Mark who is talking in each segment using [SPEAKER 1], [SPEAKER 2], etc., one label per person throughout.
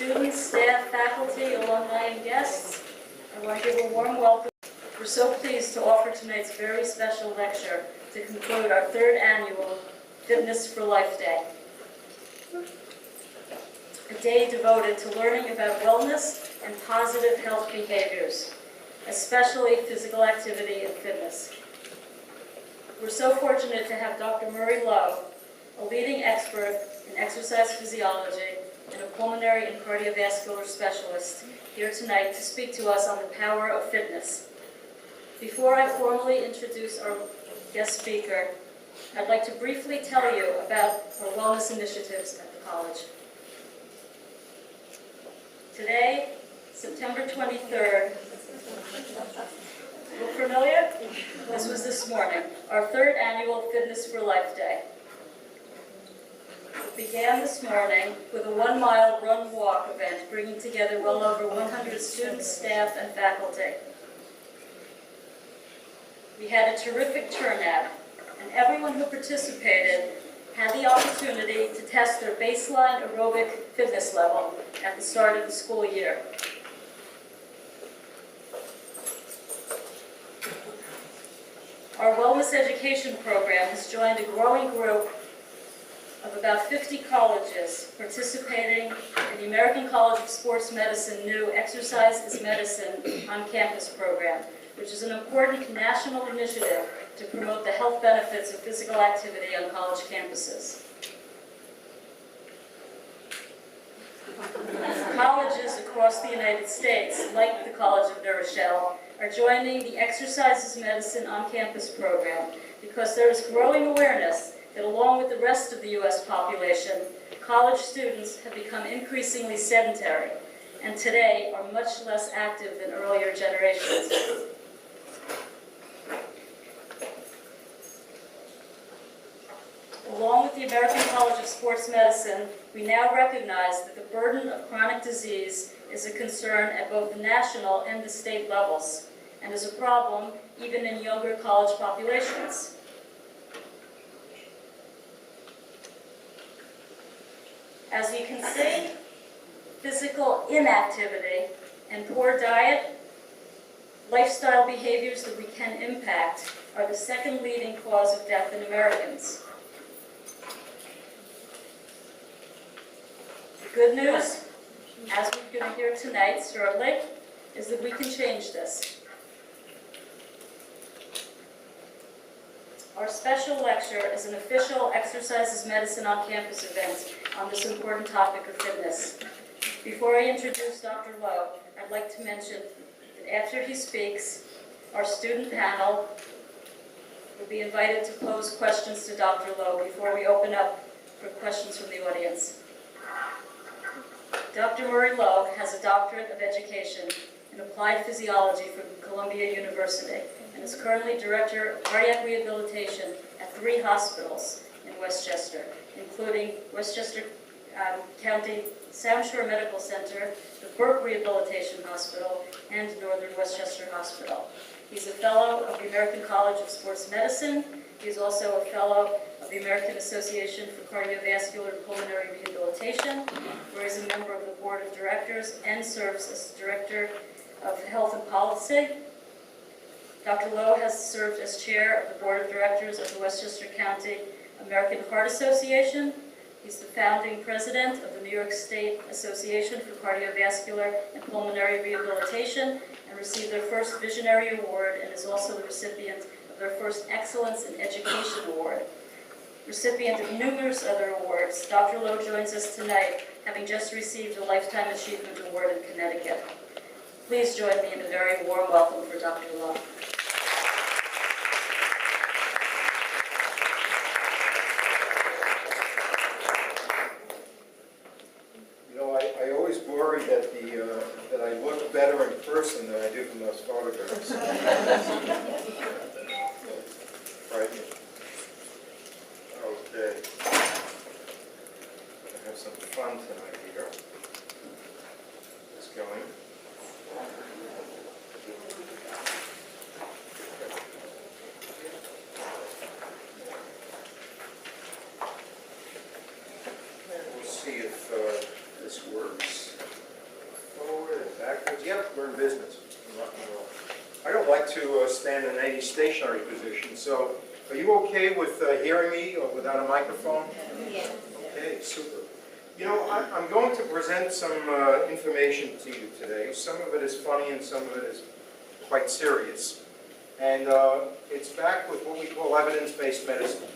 [SPEAKER 1] students, staff, faculty, alumni, and guests, I want to give a warm welcome. We're so pleased to offer tonight's very special lecture to conclude our third annual Fitness for Life Day. A day devoted to learning about wellness and positive health behaviors, especially physical activity and fitness. We're so fortunate to have Dr. Murray Lowe, a leading expert in exercise physiology and a pulmonary and cardiovascular specialist, here tonight to speak to us on the power of fitness. Before I formally introduce our guest speaker, I'd like to briefly tell you about our wellness initiatives at the college. Today, September 23rd, look familiar? This was this morning, our third annual Fitness for Life Day. It began this morning with a 1-mile run-walk event, bringing together well over 100 students, staff, and faculty. We had a terrific turnout, and everyone who participated had the opportunity to test their baseline aerobic fitness level at the start of the school year. Our wellness education program has joined a growing group of about 50 colleges participating in the American College of Sports Medicine new Exercise is Medicine on-campus program, which is an important national initiative to promote the health benefits of physical activity on college campuses. Colleges across the United States, like the College of New Rochelle, are joining the Exercise is Medicine on-campus program because there is growing awareness that along with the rest of the U.S. population, college students have become increasingly sedentary and today are much less active than earlier generations. Along with the American College of Sports Medicine, we now recognize that the burden of chronic disease is a concern at both the national and the state levels, and is a problem even in younger college populations. As you can see, physical inactivity and poor diet, lifestyle behaviors that we can impact, are the second leading cause of death in Americans. The good news, as we're going to hear tonight shortly, is that we can change this. Our special lecture is an official Exercise is Medicine on-campus event on this important topic of fitness. Before I introduce Dr. Lowe, I'd like to mention that after he speaks, our student panel will be invited to pose questions to Dr. Lowe before we open up for questions from the audience. Dr. Murray Lowe has a doctorate of education in applied physiology from Columbia University and is currently director of cardiac rehabilitation at 3 hospitals in Westchester, including Westchester County Sound Shore Medical Center, the Burke Rehabilitation Hospital, and Northern Westchester Hospital. He's a fellow of the American College of Sports Medicine. He is also a fellow of the American Association for Cardiovascular and Pulmonary Rehabilitation, where he's a member of the board of directors and serves as director of health and policy. Dr. Lowe has served as chair of the board of directors of the Westchester County American Heart Association. He's the founding president of the New York State Association for Cardiovascular and Pulmonary Rehabilitation and received their first Visionary Award and is also the recipient of their first Excellence in Education Award. Recipient of numerous other awards, Dr. Lowe joins us tonight, having just received a Lifetime Achievement Award in Connecticut. Please join me in a very warm welcome for Dr. Lowe.
[SPEAKER 2] I always worry that that I look better in person than I do from those photographs. Right. Okay. I have some fun tonight here. It's going. We'll see if this works. Yep, we're in business. I don't like to stand in any stationary position, so are you okay with hearing me or without a microphone?
[SPEAKER 3] Yes.
[SPEAKER 2] Okay, super. You know, I'm going to present some information to you today. Some of it is funny and some of it is quite serious. And it's backed with what we call evidence-based medicine.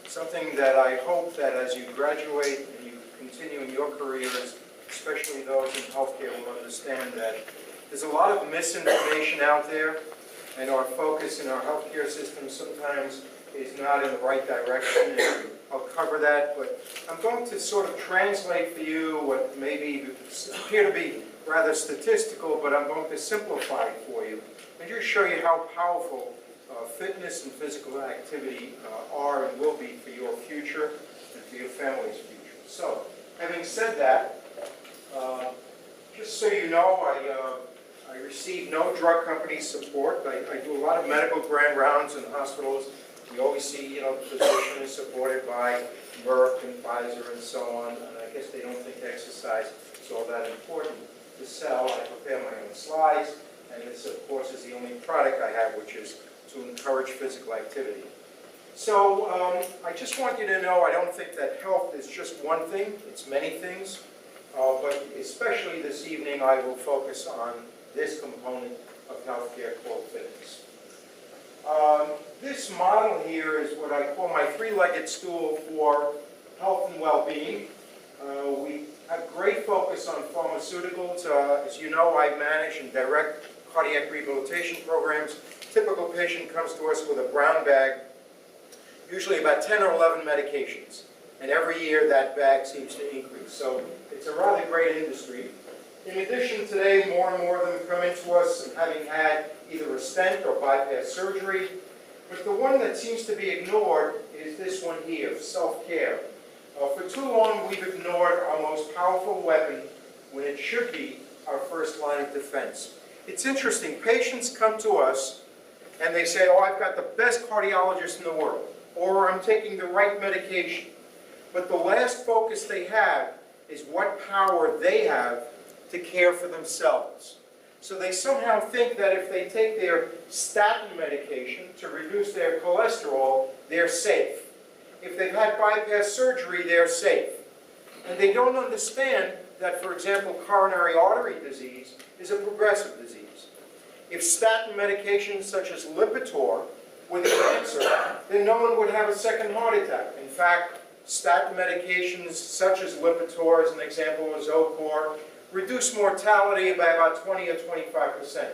[SPEAKER 2] Something that I hope that as you graduate and you continue in your careers, especially those in healthcare, will understand that there's a lot of misinformation out there, and our focus in our healthcare system sometimes is not in the right direction. And I'll cover that, but I'm going to sort of translate for you what maybe appear to be rather statistical, but I'm going to simplify it for you and just show you how powerful fitness and physical activity are and will be for your future and for your family's future. So, having said that, just so you know, I receive no drug company support. I do a lot of medical grand rounds in hospitals. We always see, you know, the physician is supported by Merck and Pfizer and so on. And I guess they don't think exercise is all that important to sell. I prepare my own slides, and this, of course, is the only product I have, which is to encourage physical activity. So I just want you to know I don't think that health is just one thing. It's many things. But especially this evening, I will focus on this component of healthcare called fitness. This model here is what I call my three-legged stool for health and well-being. We have great focus on pharmaceuticals. As you know, I manage and direct cardiac rehabilitation programs. Typical patient comes to us with a brown bag, usually about 10 or 11 medications. And every year that bag seems to increase. So it's a rather great industry. In addition, today more and more of them come into us having had either a stent or bypass surgery. But the one that seems to be ignored is this one here, self-care. For too long we've ignored our most powerful weapon when it should be our first line of defense. It's interesting, patients come to us and they say, oh, I've got the best cardiologist in the world, or I'm taking the right medication. But the last focus they have is what power they have to care for themselves. So they somehow think that if they take their statin medication to reduce their cholesterol, they're safe. If they've had bypass surgery, they're safe. And they don't understand that, for example, coronary artery disease is a progressive disease. If statin medications such as Lipitor were the answer, then no one would have a second heart attack. In fact, statin medications such as Lipitor, as an example, or Zocor, reduce mortality by about 20 or 25%.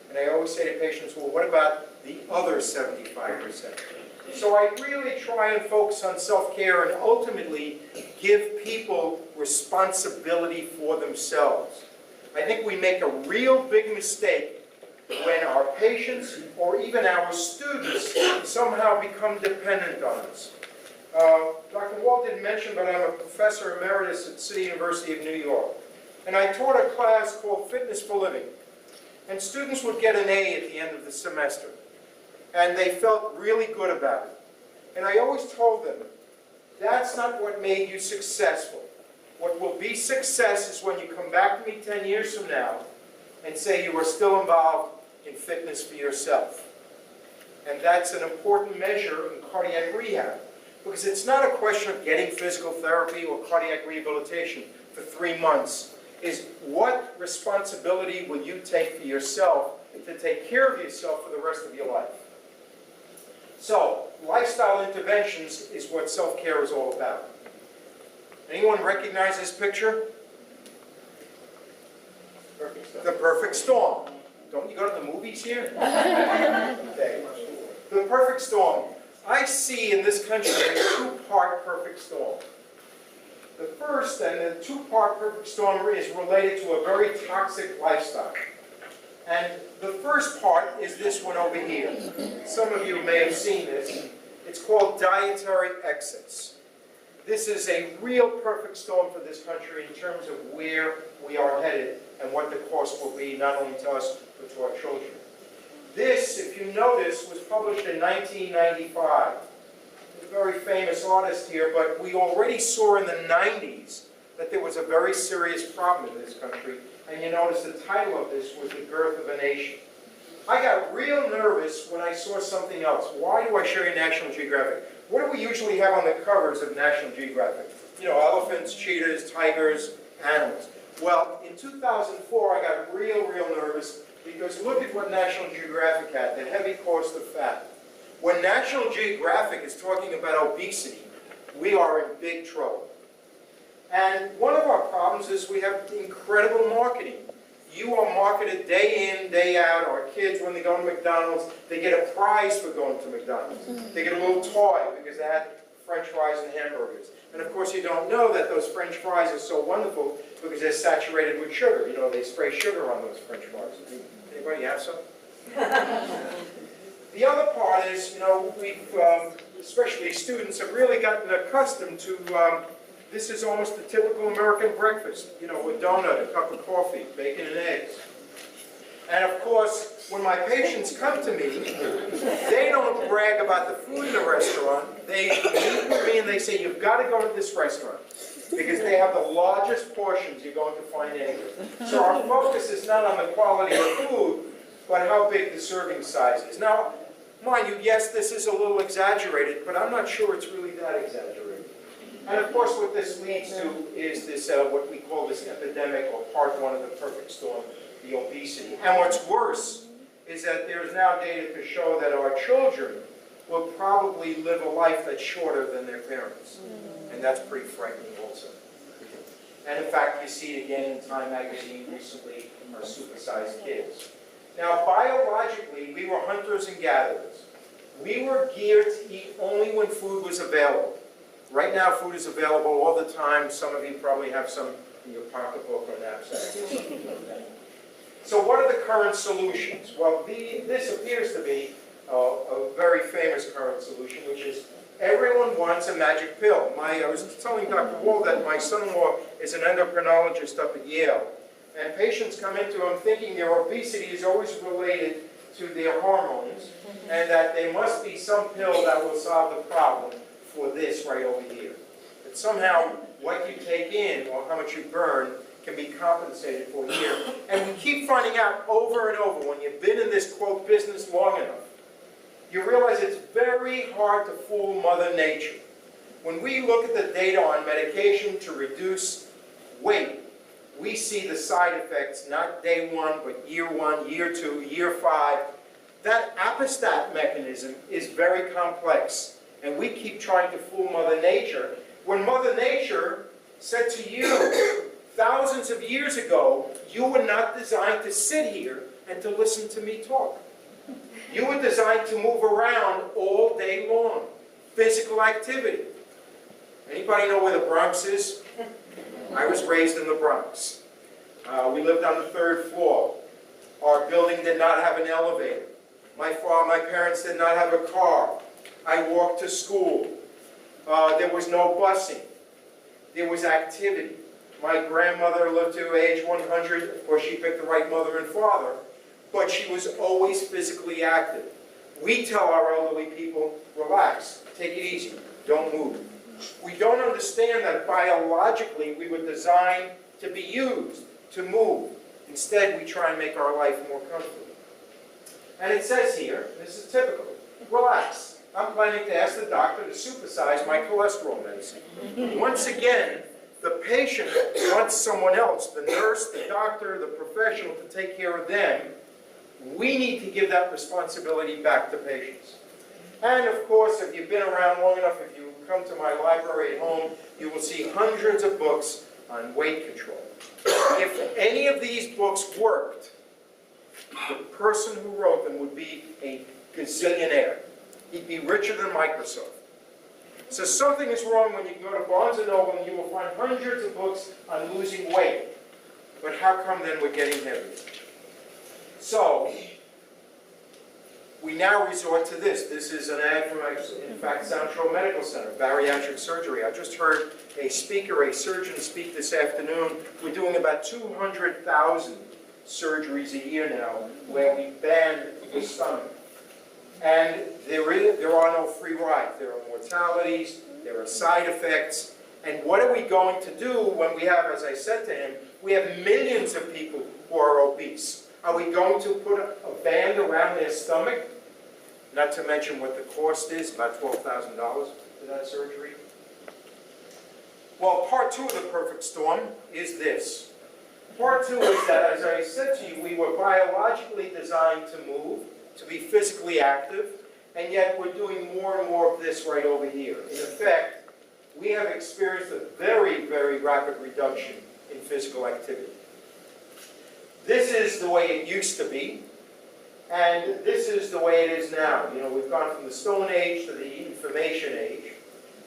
[SPEAKER 2] And I always say to patients, well, what about the other 75%? So I really try and focus on self-care and ultimately give people responsibility for themselves. I think we make a real big mistake when our patients or even our students somehow become dependent on us. Dr. Wall didn't mention, but I'm a professor emeritus at City University of New York. And I taught a class called Fitness for Living. And students would get an A at the end of the semester. And they felt really good about it. And I always told them, that's not what made you successful. What will be success is when you come back to me 10 years from now and say you were still involved in fitness for yourself. And that's an important measure in cardiac rehab. Because it's not a question of getting physical therapy or cardiac rehabilitation for 3 months. Is what responsibility will you take for yourself to take care of yourself for the rest of your life? So, lifestyle interventions is what self-care is all about. Anyone recognize this picture? The perfect storm. Don't you go to the movies here? Okay. The perfect storm. I see in this country a two-part perfect storm. The first and the two-part perfect storm is related to a very toxic lifestyle. And the first part is this one over here. Some of you may have seen this. It's called dietary excess. This is a real perfect storm for this country in terms of where we are headed and what the cost will be, not only to us, but to our children. This, if you notice, was published in 1995. A very famous artist here, but we already saw in the 90s that there was a very serious problem in this country, and you notice the title of this was The Girth of a Nation. I got real nervous when I saw something else. Why do I show you National Geographic? What do we usually have on the covers of National Geographic? You know, elephants, cheetahs, tigers, animals. Well, in 2004, I got real nervous because look at what National Geographic had, the heavy cost of fat. When National Geographic is talking about obesity, we are in big trouble. And one of our problems is we have incredible marketing. You are marketed day in, day out. Our kids, when they go to McDonald's, they get a prize for going to McDonald's. They get a little toy because they had French fries and hamburgers. And of course, you don't know that those French fries are so wonderful because they're saturated with sugar. You know, they spray sugar on those French fries. Anybody have some? The other part is, you know, we've, especially students, have really gotten accustomed to, this is almost a typical American breakfast. You know, a donut, a cup of coffee, bacon and eggs. And of course, when my patients come to me, they don't brag about the food in the restaurant. They meet with me and they say, you've got to go to this restaurant because they have the largest portions you're going to find anywhere. So our focus is not on the quality of the food, but how big the serving size is. Now, mind you, yes, this is a little exaggerated, but I'm not sure it's really that exaggerated. And of course, what this leads to is this, what we call this epidemic, or part one of the perfect storm, the obesity. And what's worse is that there's now data to show that our children will probably live a life that's shorter than their parents. And that's pretty frightening also. And in fact, you see it again in Time magazine recently, our supersized kids. Now, biologically, we were hunters and gatherers. We were geared to eat only when food was available. Right now, food is available all the time. Some of you probably have some in your pocketbook or knapsack. So what are the current solutions? Well, this appears to be a very famous current solution, which is everyone wants a magic pill. I was telling Dr. Wall that my son-in-law is an endocrinologist up at Yale. And patients come into him thinking their obesity is always related to their hormones, and that there must be some pill that will solve the problem for this right over here. That somehow what you take in or how much you burn can be compensated for here. And we keep finding out over and over, when you've been in this, quote, business long enough, you realize it's very hard to fool Mother Nature. When we look at the data on medication to reduce weight, we see the side effects, not day one, but year 1, year 2, year 5. That apostat mechanism is very complex. And we keep trying to fool Mother Nature, when Mother Nature said to you thousands of years ago, you were not designed to sit here and to listen to me talk. You were designed to move around all day long. Physical activity. Anybody know where the Bronx is? I was raised in the Bronx. We lived on the 3rd floor. Our building did not have an elevator. My parents did not have a car. I walked to school. There was no busing. There was activity. My grandmother lived to age 100. Of course, she picked the right mother and father. But she was always physically active. We tell our elderly people, relax, take it easy, don't move. We don't understand that biologically we were designed to be used, to move. Instead, we try and make our life more comfortable. And it says here, this is typical, relax. I'm planning to ask the doctor to supersize my cholesterol medicine. Once again, the patient wants someone else, the nurse, the doctor, the professional, to take care of them. We need to give that responsibility back to patients. And of course, if you've been around long enough, if you come to my library at home, you will see hundreds of books on weight control. If any of these books worked, the person who wrote them would be a gazillionaire. He'd be richer than Microsoft. So something is wrong when you go to Barnes & Noble and you will find hundreds of books on losing weight. But how come then we're getting heavier? So, we now resort to this. This is an ad from, in fact, Central Medical Center, bariatric surgery. I just heard a speaker, a surgeon speak this afternoon. We're doing about 200,000 surgeries a year now where we ban the stomach. And there are no free rides. There are mortalities, there are side effects, And what are we going to do when we have, as I said to him, we have millions of people who are obese? Are we going to put a band around their stomach? Not to mention what the cost is, about $12,000 for that surgery. Well, part two of the perfect storm is this. Part two is that, as I said to you, we were biologically designed to move, to be physically active, and yet we're doing more and more of this right over here. In effect, we have experienced a very, very rapid reduction in physical activity. This is the way it used to be, and this is the way it is now. You know, we've gone from the Stone Age to the Information Age,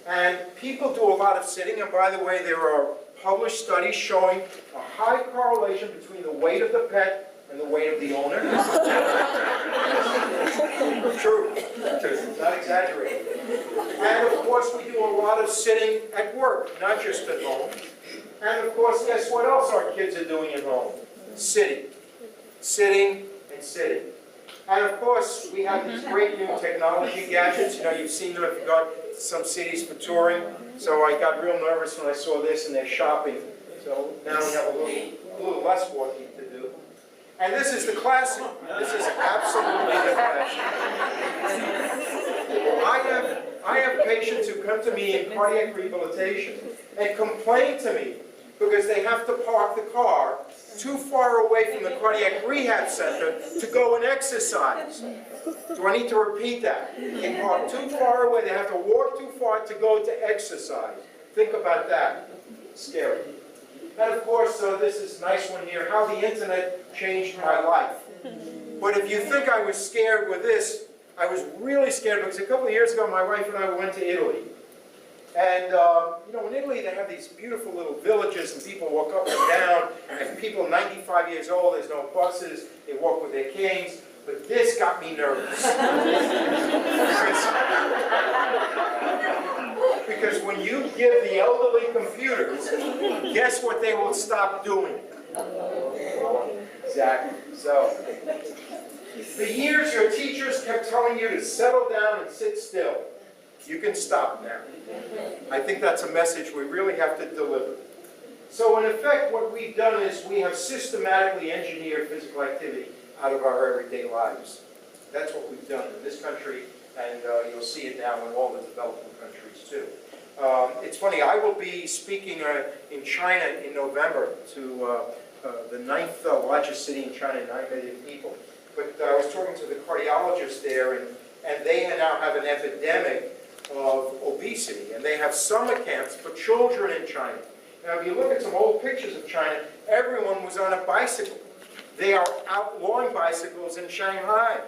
[SPEAKER 2] and people do a lot of sitting, and by the way, there are published studies showing a high correlation between the weight of the pet and the weight of the owner. True, not exaggerating. And of course, we do a lot of sitting at work, not just at home. And of course, guess what else our kids are doing at home? Sitting. Sitting and sitting. And of course, we have these great new technology gadgets. You know, you've seen them if you've gone to some cities for touring. So I got real nervous when I saw this and they're shopping. So now we have a little less walking to do. And this is the classic. This is absolutely the classic. I have patients who come to me in cardiac rehabilitation and complain to me because they have to park the car too far away from the cardiac rehab center to go and exercise. Do I need to repeat that? They park too far away, they have to walk too far to go to exercise. Think about that. Scary. And of course, this is a nice one here, how the internet changed my life. But if you think I was scared with this, I was really scared because a couple of years ago, my wife and I went to Italy. And, you know, in Italy, they have these beautiful little villages, and people walk up and down, and people 95 years old, there's no buses, they walk with their canes. But this got me nervous. Because when you give the elderly computers, guess what they will stop doing? Exactly. So, for years, your teachers kept telling you to settle down and sit still. You can stop now. I think that's a message we really have to deliver. So in effect, what we've done is we have systematically engineered physical activity out of our everyday lives. That's what we've done in this country, and you'll see it now in all the developing countries too. It's funny, I will be speaking in China in November to the 9th largest city in China, 9 million people. But I was talking to the cardiologist there, and they now have an epidemic of obesity, and they have summer camps for children in China. Now, if you look at some old pictures of China, everyone was on a bicycle. They are outlawing bicycles in Shanghai.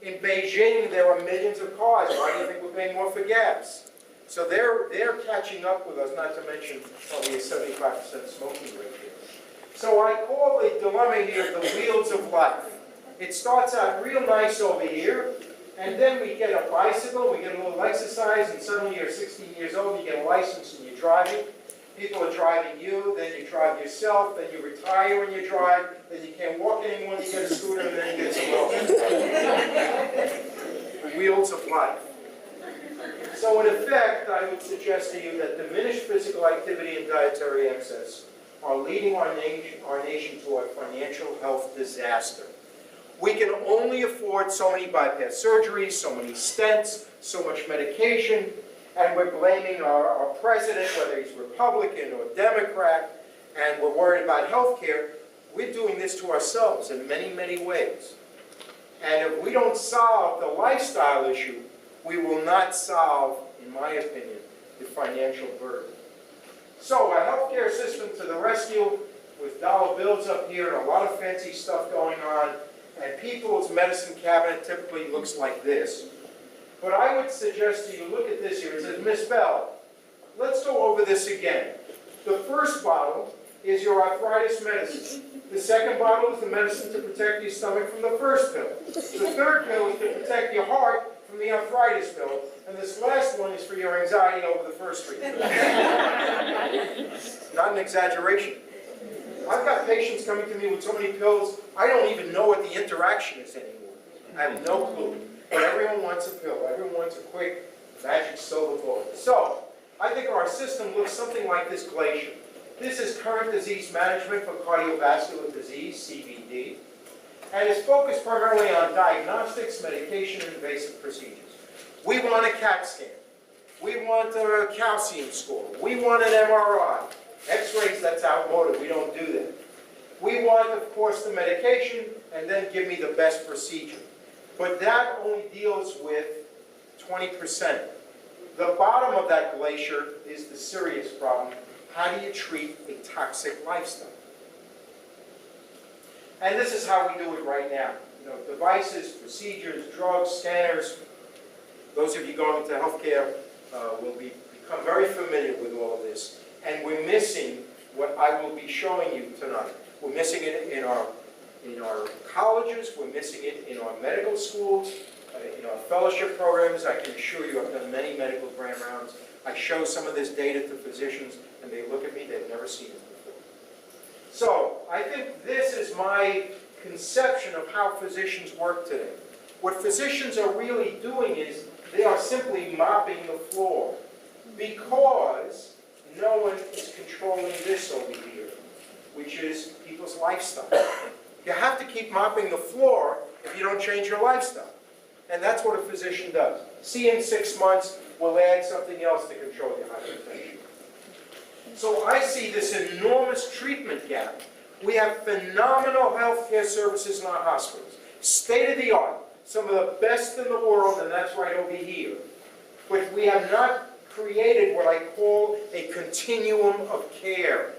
[SPEAKER 2] In Beijing, there are millions of cars. Why do you think we're paying more for gas? So they're catching up with us, not to mention probably a 75% smoking rate here. So I call the dilemma here the wheels of life. It starts out real nice over here, and then we get a bicycle, we get a little exercise, and suddenly you're 16 years old, you get a license and you're driving. People are driving you, then you drive yourself, then you retire when you drive, then you can't walk anymore, you get a scooter, and then you get some more. Wheels of life. So in effect, I would suggest to you that diminished physical activity and dietary excess are leading our nation to a financial health disaster. We can only afford so many bypass surgeries, so many stents, so much medication, and we're blaming our president, whether he's Republican or Democrat, and we're worried about health care. We're doing this to ourselves in many, many ways. And if we don't solve the lifestyle issue, we will not solve, in my opinion, the financial burden. So a healthcare system to the rescue with dollar bills up here and a lot of fancy stuff going on, and people's medicine cabinet typically looks like this. But I would suggest to you, look at this here. It says, Miss Bell, let's go over this again. The first bottle is your arthritis medicine. The second bottle is the medicine to protect your stomach from the first pill. The third pill is to protect your heart from the arthritis pill. And this last one is for your anxiety over the first three pills. Not an exaggeration. I've got patients coming to me with so many pills, I don't even know what the interaction is anymore. I have no clue. But everyone wants a pill. Everyone wants a quick, magic silver bullet. So, I think our system looks something like this glacier. This is current disease management for cardiovascular disease, CVD, and is focused primarily on diagnostics, medication, and invasive procedures. We want a CAT scan. We want a calcium score. We want an MRI. X-rays, that's outmoded. We don't do that. We want, of course, the medication, and then give me the best procedure. But that only deals with 20%. The bottom of that glacier is the serious problem. How do you treat a toxic lifestyle? And this is how we do it right now. You know, devices, procedures, drugs, scanners. Those of you going into healthcare will become very familiar with all of this. And we're missing what I will be showing you tonight. We're missing it in our colleges. We're missing it in our medical schools, in our fellowship programs. I can assure you I've done many medical grant rounds. I show some of this data to physicians, and they look at me, they've never seen it before. So I think this is my conception of how physicians work today. What physicians are really doing is they are simply mopping the floor because no one is controlling this over here, which is people's lifestyle. You have to keep mopping the floor if you don't change your lifestyle. And that's what a physician does. See you in 6 months, we'll add something else to control your hypertension. So I see this enormous treatment gap. We have phenomenal healthcare services in our hospitals. State-of-the-art, some of the best in the world, and that's right over here. But we have not created what I call a continuum of care.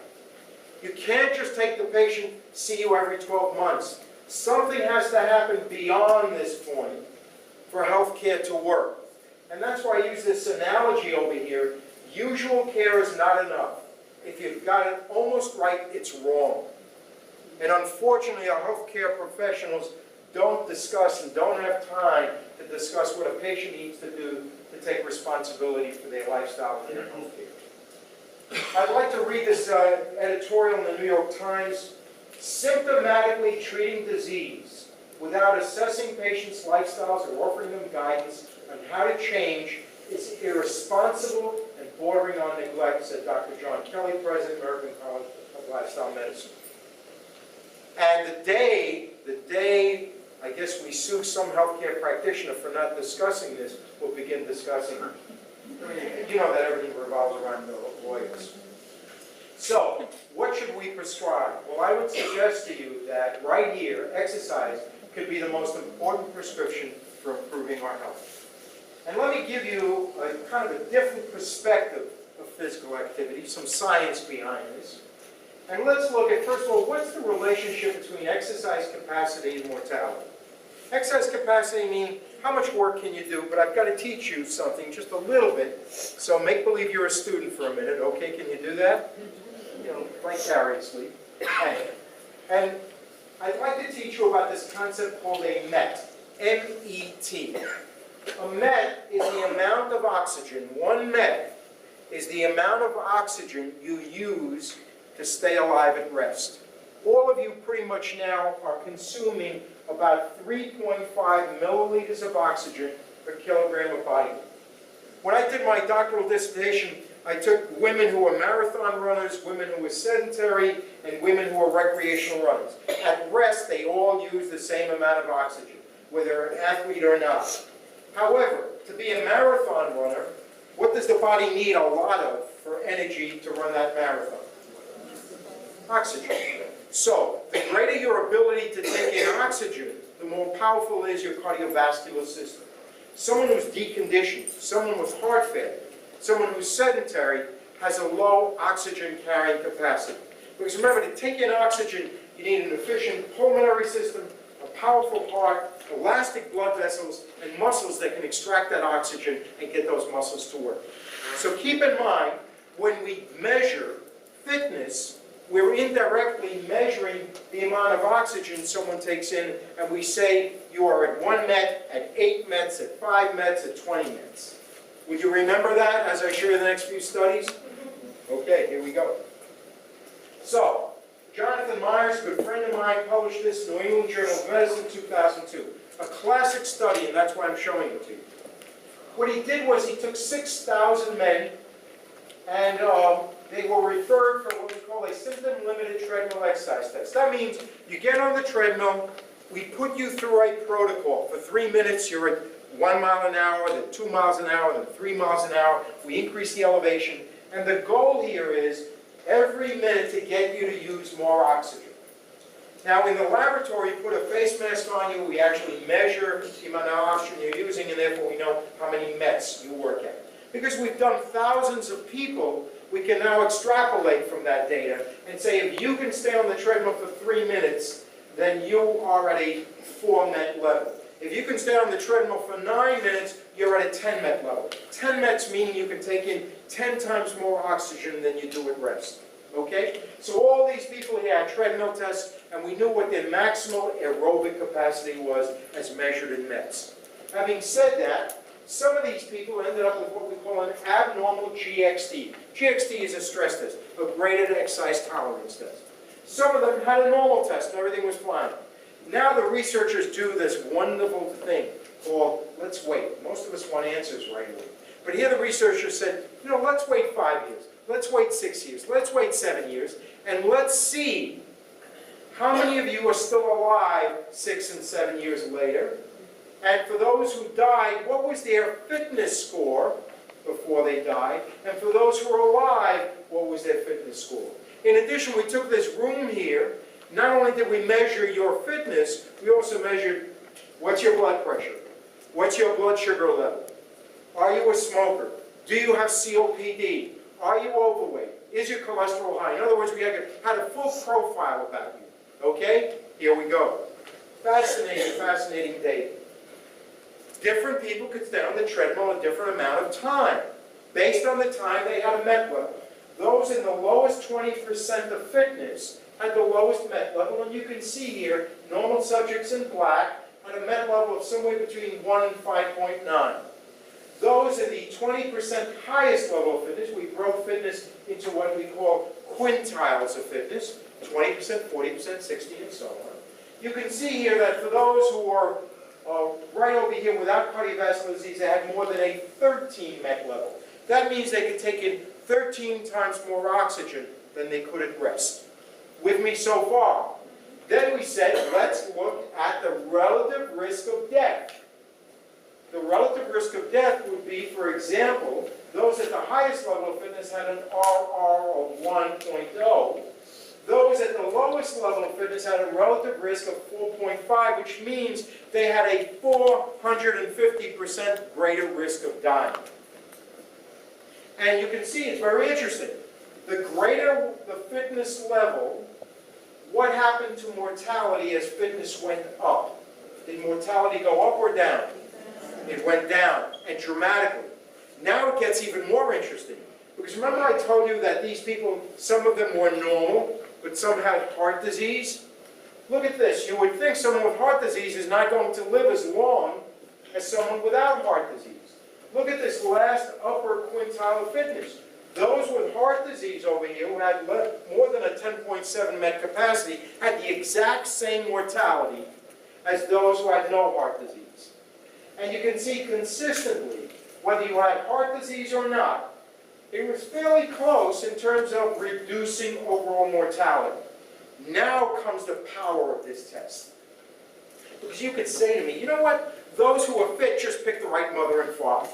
[SPEAKER 2] You can't just take the patient, see you every 12 months. Something has to happen beyond this point for healthcare to work. And that's why I use this analogy over here. Usual care is not enough. If you've got it almost right, it's wrong. And unfortunately, our healthcare professionals don't discuss and don't have time to discuss what a patient needs to do to take responsibility for their lifestyle and their healthcare. I'd like to read this editorial in the New York Times. Symptomatically treating disease without assessing patients' lifestyles or offering them guidance on how to change is irresponsible and bordering on neglect, said Dr. John Kelly, President, American College of Lifestyle Medicine. And the day I guess we sue some healthcare practitioner for not discussing this, we'll begin discussing it. I mean, you know that everything revolves around the lawyers. So, what should we prescribe? Well, I would suggest to you that right here, exercise could be the most important prescription for improving our health. And let me give you a kind of a different perspective of physical activity, some science behind this. And let's look at, first of all, what's the relationship between exercise capacity and mortality? Exercise capacity means how much work can you do, but I've got to teach you something just a little bit. So make believe you're a student for a minute, okay? Can you do that? You know, vicariously. And I'd like to teach you about this concept called a MET, M-E-T. A MET is the amount of oxygen, one MET is the amount of oxygen you use to stay alive at rest. All of you pretty much now are consuming about 3.5 milliliters of oxygen per kilogram of body weight. When I did my doctoral dissertation, I took women who were marathon runners, women who were sedentary, and women who were recreational runners. At rest, they all use the same amount of oxygen, whether an athlete or not. However, to be a marathon runner, what does the body need a lot of for energy to run that marathon? Oxygen. So, the greater your ability to take in oxygen, the more powerful is your cardiovascular system. Someone who's deconditioned, someone with heart failure, someone who's sedentary has a low oxygen carrying capacity. Because remember, to take in oxygen, you need an efficient pulmonary system, a powerful heart, elastic blood vessels, and muscles that can extract that oxygen and get those muscles to work. So keep in mind, when we measure fitness, we're indirectly measuring the amount of oxygen someone takes in, and we say you are at 1 MET, at 8 METs, at 5 METs, at 20 METs. Would you remember that as I show you the next few studies? Okay, here we go. So, Jonathan Myers, a good friend of mine, published this in New England Journal of Medicine 2002. A classic study, and that's why I'm showing it to you. What he did was he took 6,000 men and they were referred for what we call a symptom-limited treadmill exercise test. That means you get on the treadmill, we put you through a protocol. For 3 minutes, you're at 1 mile an hour, then 2 miles an hour, then 3 miles an hour. We increase the elevation, and the goal here is every minute to get you to use more oxygen. Now, in the laboratory, we put a face mask on you. We actually measure the amount of oxygen you're using, and therefore we know how many METs you work at. Because we've done thousands of people, we can now extrapolate from that data and say if you can stay on the treadmill for 3 minutes, then you are at a 4 MET level. If you can stay on the treadmill for 9 minutes, you're at a 10 MET level. 10 METs meaning you can take in 10 times more oxygen than you do at rest. Okay? So all these people here had treadmill tests, and we knew what their maximal aerobic capacity was as measured in METs. Having said that, some of these people ended up with what we call an abnormal GXT. GXT is a stress test, a graded exercise tolerance test. Some of them had a normal test and everything was fine. Now the researchers do this wonderful thing called, let's wait. Most of us want answers right away. But here the researchers said, you know, let's wait 5 years. Let's wait 6 years. Let's wait 7 years. And let's see how many of you are still alive 6 and 7 years later. And for those who died, what was their fitness score before they died? And for those who were alive, what was their fitness score? In addition, we took this room here. Not only did we measure your fitness, we also measured what's your blood pressure? What's your blood sugar level? Are you a smoker? Do you have COPD? Are you overweight? Is your cholesterol high? In other words, we had a full profile about you. Okay? Here we go. Fascinating, fascinating data. Different people could stay on the treadmill a different amount of time, based on the time they had a MET level. Those in the lowest 20% of fitness had the lowest MET level, and you can see here, normal subjects in black had a MET level of somewhere between 1 and 5.9. Those in the 20% highest level of fitness, we broke fitness into what we call quintiles of fitness, 20%, 40%, 60, and so on. You can see here that for those who are right over here without cardiovascular disease, they had more than a 13 MET level. That means they could take in 13 times more oxygen than they could at rest. With me so far? Then we said, let's look at the relative risk of death. The relative risk of death would be, for example, those at the highest level of fitness had an RR of 1.0. Those at the lowest level of fitness had a relative risk of 4.5, which means they had a 450% greater risk of dying. And you can see it's very interesting. The greater the fitness level, what happened to mortality as fitness went up? Did mortality go up or down? It went down, and dramatically. Now it gets even more interesting. Because remember I told you that these people, some of them were normal, but some had heart disease? Look at this. You would think someone with heart disease is not going to live as long as someone without heart disease. Look at this last upper quintile of fitness. Those with heart disease over here who had more than a 10.7 MET capacity had the exact same mortality as those who had no heart disease. And you can see consistently, whether you had heart disease or not, it was fairly close in terms of reducing overall mortality. Now comes the power of this test. Because you could say to me, you know what? Those who are fit just pick the right mother and father.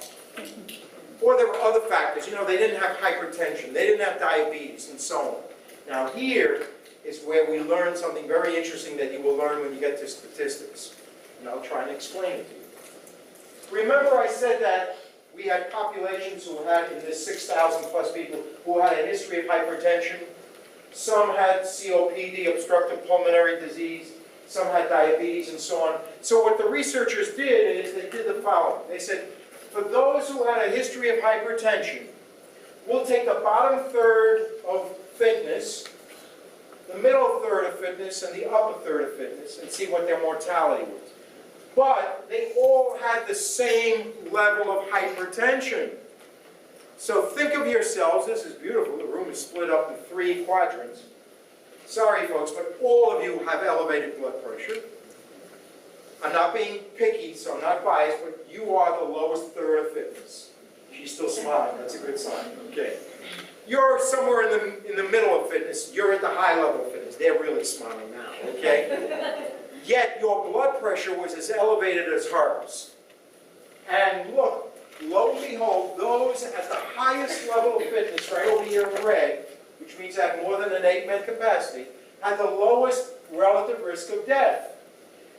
[SPEAKER 2] Or there were other factors. You know, they didn't have hypertension. They didn't have diabetes, and so on. Now here is where we learn something very interesting that you will learn when you get to statistics. And I'll try and explain it to you. Remember I said that we had populations who had, in this 6,000 plus people, who had a history of hypertension. Some had COPD, obstructive pulmonary disease. Some had diabetes, and so on. So what the researchers did is they did the following. They said, for those who had a history of hypertension, we'll take the bottom third of fitness, the middle third of fitness, and the upper third of fitness, and see what their mortality was. But they all had the same level of hypertension. So think of yourselves, this is beautiful, the room is split up in 3 quadrants. Sorry folks, but all of you have elevated blood pressure. I'm not being picky, so I'm not biased, but you are the lowest third of fitness. She's still smiling, that's a good sign. Okay. You're somewhere in the middle of fitness. You're at the high level of fitness. They're really smiling now, okay? Yet your blood pressure was as elevated as hers. And look, lo and behold, those at the highest level of fitness, right over here in red, which means have more than an 8-med capacity, had the lowest relative risk of death.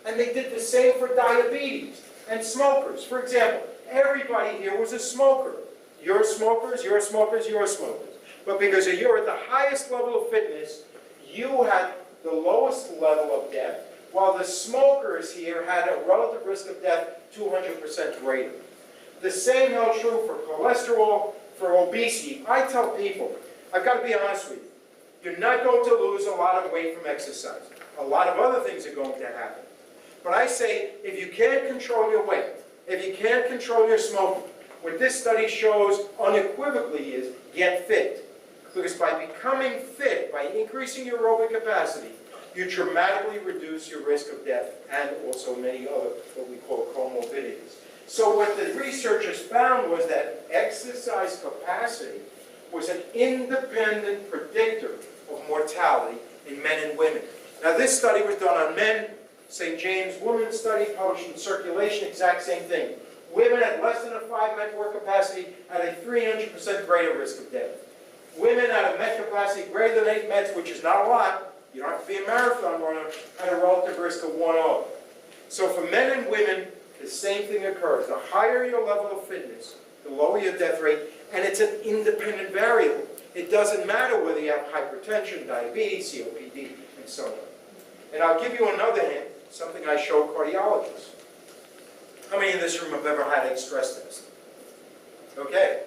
[SPEAKER 2] And they did the same for diabetes and smokers. For example, everybody here was a smoker. You're smokers, you're smokers, you're smokers. But because you're at the highest level of fitness, you had the lowest level of death, while the smokers here had a relative risk of death 200% greater. The same held true for cholesterol, for obesity. I tell people, I've got to be honest with you, you're not going to lose a lot of weight from exercise. A lot of other things are going to happen. But I say, if you can't control your weight, if you can't control your smoking, what this study shows unequivocally is get fit. Because by becoming fit, by increasing your aerobic capacity, you dramatically reduce your risk of death and also many other what we call comorbidities. So what the researchers found was that exercise capacity was an independent predictor of mortality in men and women. Now this study was done on men, St. James Women's Study, published in Circulation, exact same thing. Women at less than a 5-med work capacity had a 300% greater risk of death. Women at a med capacity greater than 8 meds, which is not a lot, you don't have to be a marathon runner, had a relative risk of 1-0. So for men and women, the same thing occurs. The higher your level of fitness, the lower your death rate, and it's an independent variable. It doesn't matter whether you have hypertension, diabetes, COPD, and so on. And I'll give you another hint, something I show cardiologists. How many in this room have ever had a stress test? Okay.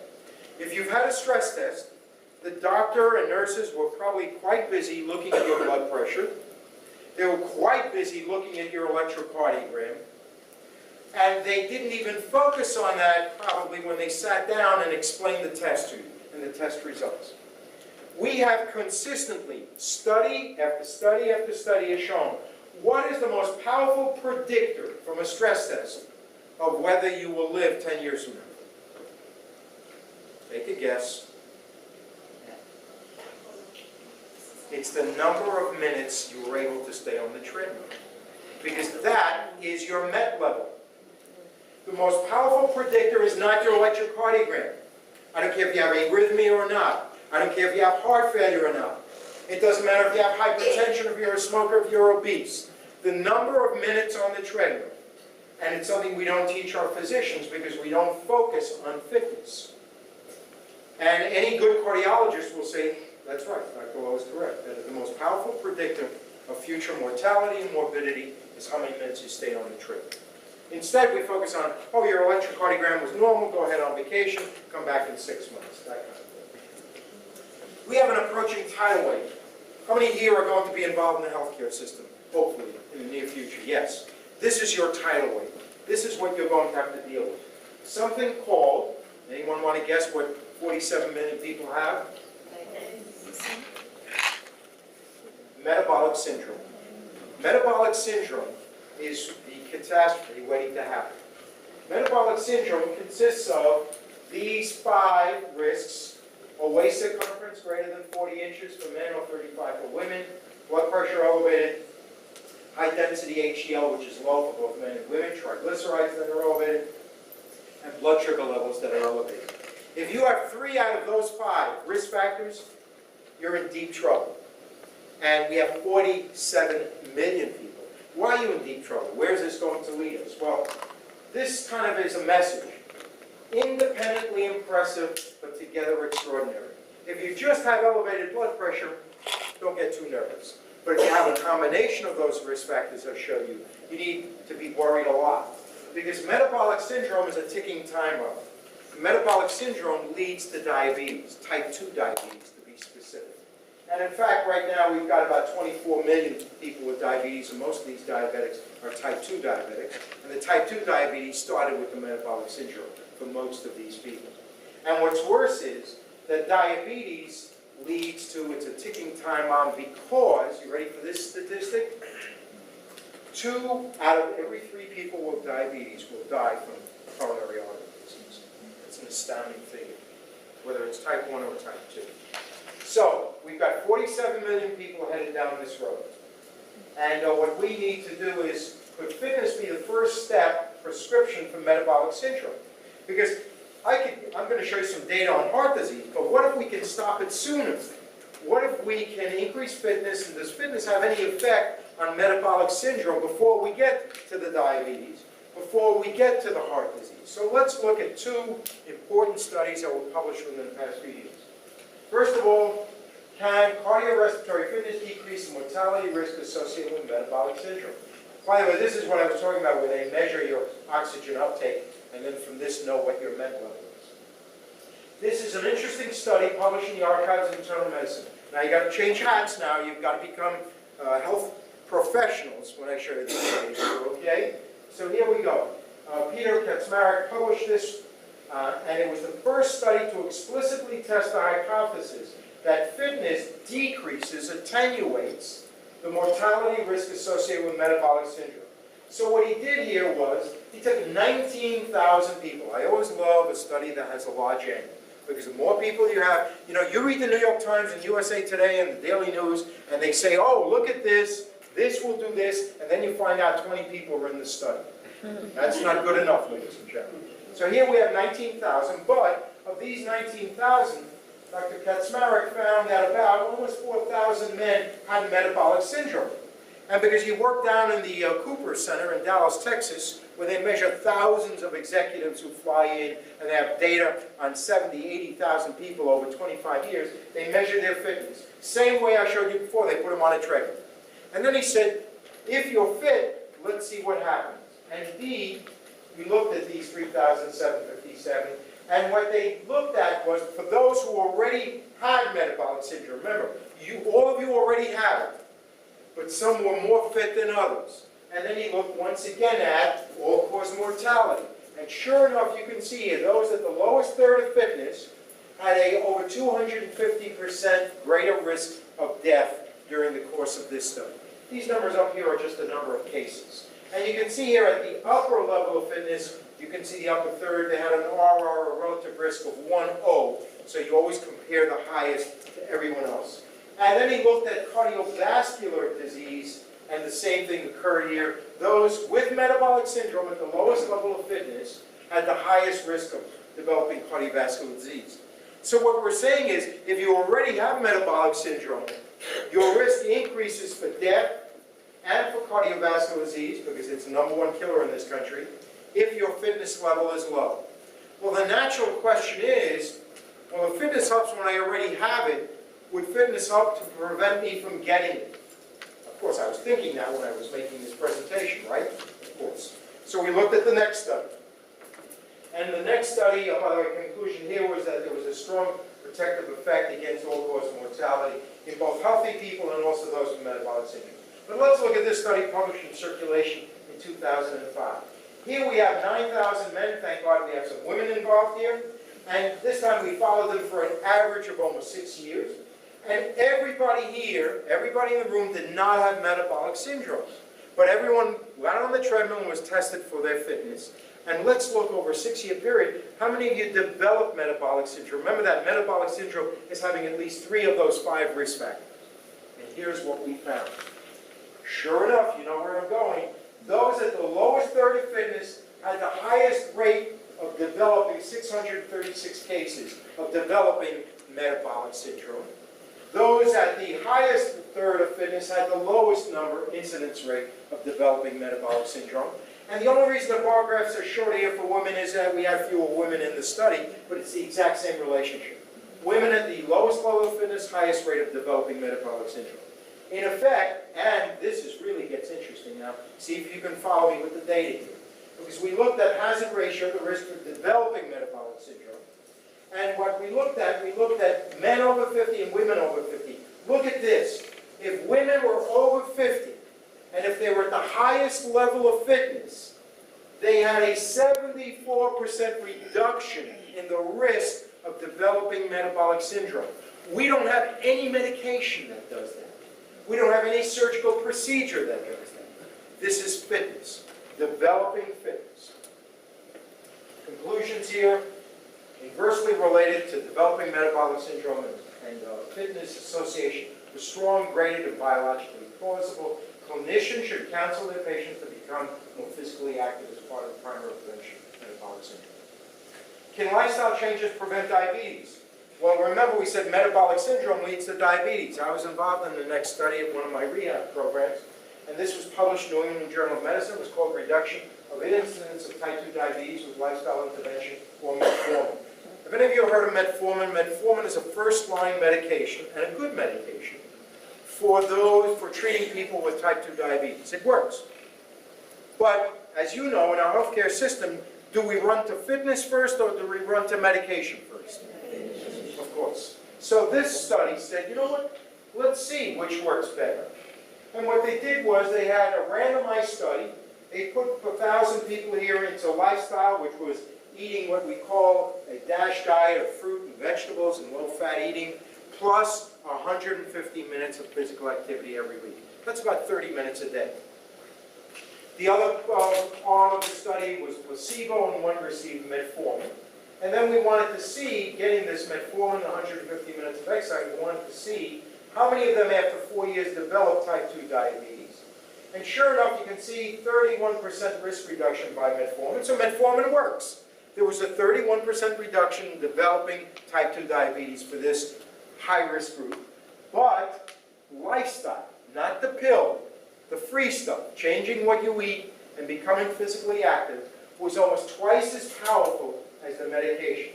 [SPEAKER 2] If you've had a stress test, the doctor and nurses were probably quite busy looking at your blood pressure. They were quite busy looking at your electrocardiogram. And they didn't even focus on that probably when they sat down and explained the test to you and the test results. We have consistently, study after study after study has shown, what is the most powerful predictor from a stress test of whether you will live 10 years from now? Take a guess. It's the number of minutes you were able to stay on the treadmill. Because that is your MET level. The most powerful predictor is not your electrocardiogram. I don't care if you have arrhythmia or not. I don't care if you have heart failure or not. It doesn't matter if you have hypertension, if you're a smoker, if you're obese. The number of minutes on the treadmill. And it's something we don't teach our physicians because we don't focus on fitness. And any good cardiologist will say, that's right, Dr. Lowe is correct. That is the most powerful predictor of future mortality and morbidity is how many minutes you stayed on the treadmill. Instead, we focus on, oh, your electrocardiogram was normal, go ahead on vacation, come back in 6 months, that kind of thing. We have an approaching tidal wave. How many here are going to be involved in the healthcare system, hopefully, in the near future? Yes. This is your tidal wave. This is what you're going to have to deal with. Something called, anyone want to guess what 47 million people have? Metabolic syndrome. Metabolic syndrome is the catastrophe waiting to happen. Metabolic syndrome consists of these 5 risks: a waist circumference greater than 40 inches for men or 35 for women, blood pressure elevated, high density HDL, which is low for both men and women, triglycerides that are elevated, and blood sugar levels that are elevated. If you have 3 out of those 5 risk factors, you're in deep trouble. And we have 47 million people. Why are you in deep trouble? Where is this going to lead us? Well, this kind of is a message. Independently impressive, but together extraordinary. If you just have elevated blood pressure, don't get too nervous. But if you have a combination of those risk factors I showed you, you need to be worried a lot. Because metabolic syndrome is a ticking time bomb. Metabolic syndrome leads to diabetes, type 2 diabetes to be specific. And in fact, right now we've got about 24 million people with diabetes, and most of these diabetics are type 2 diabetics. And the type 2 diabetes started with the metabolic syndrome for most of these people. And what's worse is that diabetes leads to, it's a ticking time bomb because, you ready for this statistic? 2 out of every 3 people with diabetes will die from coronary artery disease. It's an astounding figure, whether it's type 1 or type 2. So, we've got 47 million people headed down this road. And what we need to do is, could fitness be the first step prescription for metabolic syndrome? Because I'm going to show you some data on heart disease, but what if we can stop it sooner? What if we can increase fitness, and does fitness have any effect on metabolic syndrome before we get to the diabetes, before we get to the heart disease? So let's look at two important studies that were published within the past few years. First of all, can cardiorespiratory fitness decrease the mortality risk associated with metabolic syndrome? By the way, this is what I was talking about, where they measure your oxygen uptake, and then from this know what your MET level is. This is an interesting study published in the Archives of Internal Medicine. Now you've got to change hats now. You've got to become health professionals when I show you this study, okay? So here we go. Peter Kaczmarek published this, and it was the first study to explicitly test the hypothesis that fitness decreases, attenuates the mortality risk associated with metabolic syndrome. So what he did here was, he took 19,000 people. I always love a study that has a large N, because the more people you have, you read the New York Times and USA Today and the Daily News, and they say, oh, look at this will do this, and then you find out 20 people were in the study. That's not good enough, ladies and gentlemen. So here we have 19,000, but of these 19,000, Dr. Kaczmarek found that about almost 4,000 men had metabolic syndrome. And because he worked down in the Cooper Center in Dallas, Texas, where they measure thousands of executives who fly in, and they have data on 70, 80,000 people over 25 years, they measure their fitness. Same way I showed you before, they put them on a treadmill. And then he said, if you're fit, let's see what happens. And indeed, we looked at these 3,757, and what they looked at was, for those who already had metabolic syndrome, remember, all of you already have it, but some were more fit than others. And then he looked once again at all-cause mortality. And sure enough, you can see here, those at the lowest third of fitness had a over 250% greater risk of death during the course of this study. These numbers up here are just the number of cases. And you can see here at the upper level of fitness, you can see the upper third, they had an RR, a relative risk of 1.0. So you always compare the highest to everyone else. And then he looked at cardiovascular disease, and the same thing occurred here. Those with metabolic syndrome at the lowest level of fitness had the highest risk of developing cardiovascular disease. So what we're saying is, if you already have metabolic syndrome, your risk increases for death and for cardiovascular disease, because it's the #1 killer in this country, if your fitness level is low. Well, the natural question is, well, if fitness helps when I already have it, would fitness help to prevent me from getting it? Of course, I was thinking that when I was making this presentation, right? Of course. So we looked at the next study. And the next study, by the way, conclusion here was that there was a strong protective effect against all-cause mortality in both healthy people and also those with metabolic syndrome. But let's look at this study published in Circulation in 2005. Here we have 9,000 men. Thank God we have some women involved here. And this time we followed them for an average of almost 6 years. And everybody here, everybody in the room did not have metabolic syndrome. But everyone got on the treadmill and was tested for their fitness. And let's look over a 6-year period, how many of you developed metabolic syndrome? Remember that metabolic syndrome is having at least 3 of those 5 risk factors. And here's what we found. Sure enough, you know where I'm going, those at the lowest third of fitness had the highest rate of developing 636 cases of developing metabolic syndrome. Those at the highest third of fitness had the lowest incidence rate of developing metabolic syndrome. And the only reason the bar graphs are shorter here for women is that we have fewer women in the study, but it's the exact same relationship. Women at the lowest level of fitness, highest rate of developing metabolic syndrome. In effect, and this really gets interesting now, see if you can follow me with the data here. Because we looked at hazard ratio, the risk of developing metabolic syndrome. And what we looked at men over 50 and women over 50. Look at this. If women were over 50, and if they were at the highest level of fitness, they had a 74% reduction in the risk of developing metabolic syndrome. We don't have any medication that does that. We don't have any surgical procedure that does that. This is fitness, developing fitness. Conclusions here. inversely related to developing metabolic syndrome and fitness association with strong graded and biologically plausible. Clinicians should counsel their patients to become more physically active as part of the primary prevention of metabolic syndrome. Can lifestyle changes prevent diabetes? Well, remember we said metabolic syndrome leads to diabetes. I was involved in the next study of one of my rehab programs, and this was published in the New England Journal of Medicine. It was called Reduction of Incidence of Type 2 Diabetes with Lifestyle Intervention, or metformin. Have any of you heard of metformin? Metformin is a first-line medication, and a good medication, for treating people with type 2 diabetes. It works. But, as you know, in our healthcare system, do we run to fitness first, or do we run to medication first? Of course. So this study said, you know what, let's see which works better. And what they did was they had a randomized study. They put 1,000 people here into lifestyle, which was eating what we call a DASH diet of fruit and vegetables and low-fat eating, plus 150 minutes of physical activity every week. That's about 30 minutes a day. The other arm of the study was placebo, and one received metformin. And then we wanted to see, getting this metformin, 150 minutes of exercise, we wanted to see how many of them after 4 years developed type 2 diabetes. And sure enough, you can see 31% risk reduction by metformin. So metformin works. There was a 31% reduction in developing type 2 diabetes for this high-risk group. But lifestyle, not the pill, the free stuff, changing what you eat and becoming physically active, was almost twice as powerful as the medication.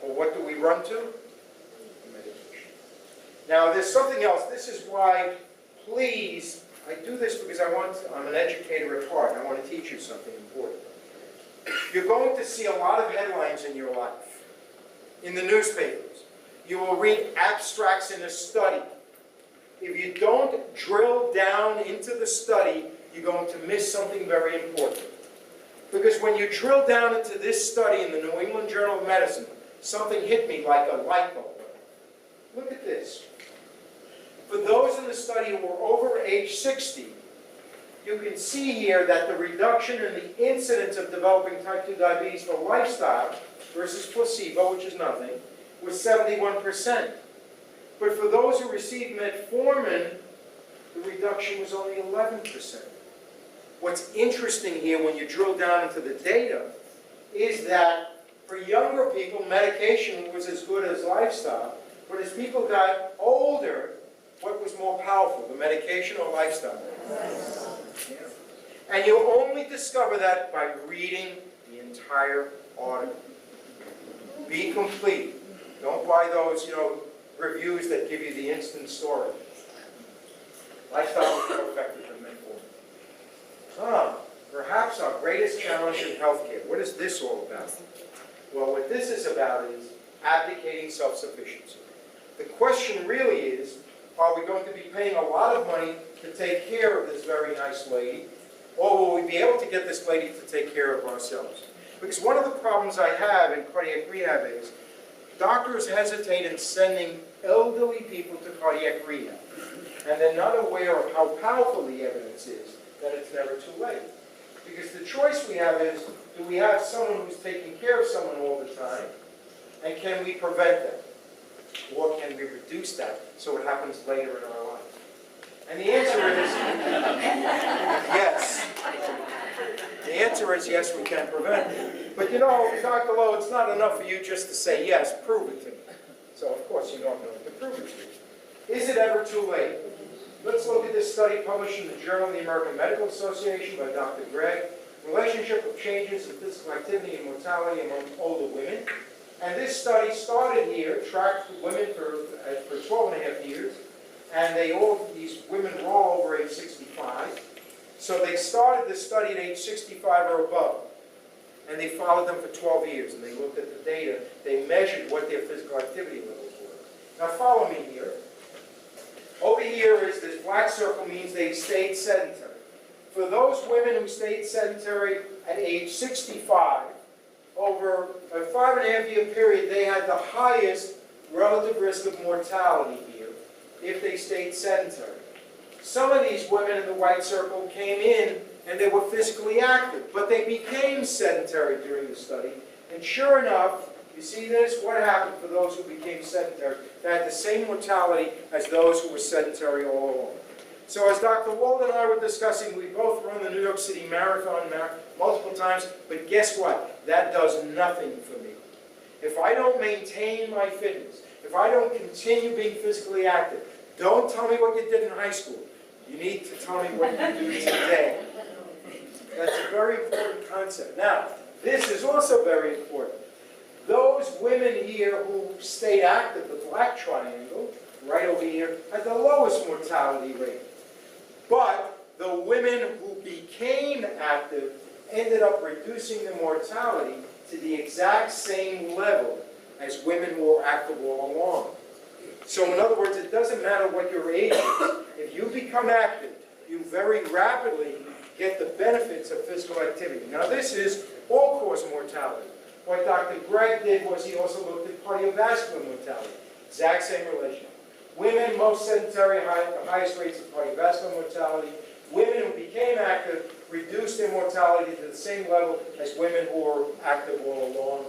[SPEAKER 2] Well, what do we run to? The medication. Now, there's something else. This is why, please, I do this because I'm an educator at heart, and I want to teach you something important. You're going to see a lot of headlines in your life, in the newspapers. You will read abstracts in a study. If you don't drill down into the study, you're going to miss something very important. Because when you drill down into this study in the New England Journal of Medicine, something hit me like a light bulb. Look at this. For those in the study who were over age 60, you can see here that the reduction in the incidence of developing type 2 diabetes for lifestyle versus placebo, which is nothing, was 71%. But for those who received metformin, the reduction was only 11%. What's interesting here when you drill down into the data is that for younger people, medication was as good as lifestyle. But as people got older, what was more powerful, the medication or lifestyle? Yeah. And you only discover that by reading the entire article. Be complete. Don't buy those, reviews that give you the instant story. Lifestyle is more effective than metformin. Perhaps our greatest challenge in healthcare. What is this all about? Well, what this is about is abdicating self-sufficiency. The question really is, are we going to be paying a lot of money to take care of this very nice lady, or will we be able to get this lady to take care of ourselves? Because one of the problems I have in cardiac rehab is doctors hesitate in sending elderly people to cardiac rehab, and they're not aware of how powerful the evidence is that it's never too late. Because the choice we have is, do we have someone who's taking care of someone all the time, and can we prevent that? Or can we reduce that so it happens later in our life? And the answer is yes. The answer is yes, we can prevent it. But Dr. Lowe, it's not enough for you just to say yes, prove it to me. So of course you know I'm going to prove it to you. Is it ever too late? Let's look at this study published in the Journal of the American Medical Association by Dr. Gregg, Relationship of Changes in Physical Activity and Mortality Among Older Women. And this study started here, tracked women for 12 and a half years, and these women were all over age 65. So they started the study at age 65 or above, and they followed them for 12 years, and they looked at the data. They measured what their physical activity levels were. Now follow me here. Over here is this black circle means they stayed sedentary. For those women who stayed sedentary at age 65, over a 5.5-year period, they had the highest relative risk of mortality here if they stayed sedentary. Some of these women in the white circle came in and they were physically active, but they became sedentary during the study. And sure enough, You see this? What happened for those who became sedentary? They had the same mortality as those who were sedentary all along. So as Dr. Wald and I were discussing, we both run the New York City Marathon multiple times, but guess what? That does nothing for me. If I don't maintain my fitness, if I don't continue being physically active, don't tell me what you did in high school. You need to tell me what you do today. That's a very important concept. Now, this is also very important. Those women here who stayed active, the black triangle, right over here, had the lowest mortality rate. But the women who became active ended up reducing the mortality to the exact same level as women who were active all along. So in other words, it doesn't matter what your age is. If you become active, you very rapidly get the benefits of physical activity. Now this is all-cause mortality. What Dr. Gregg did was he also looked at cardiovascular mortality. Exact same relation. Women, most sedentary, the highest rates of cardiovascular mortality. Women who became active reduced their mortality to the same level as women who were active all along.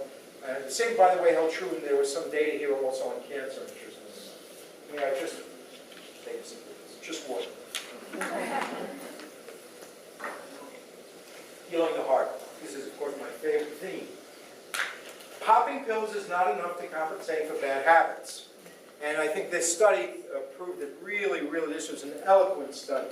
[SPEAKER 2] And the same, by the way, held true, and there was some data here also on cancer. Yeah, just water. Healing the heart. This is, of course, my favorite theme. Popping pills is not enough to compensate for bad habits. And I think this study proved that really, this was an eloquent study.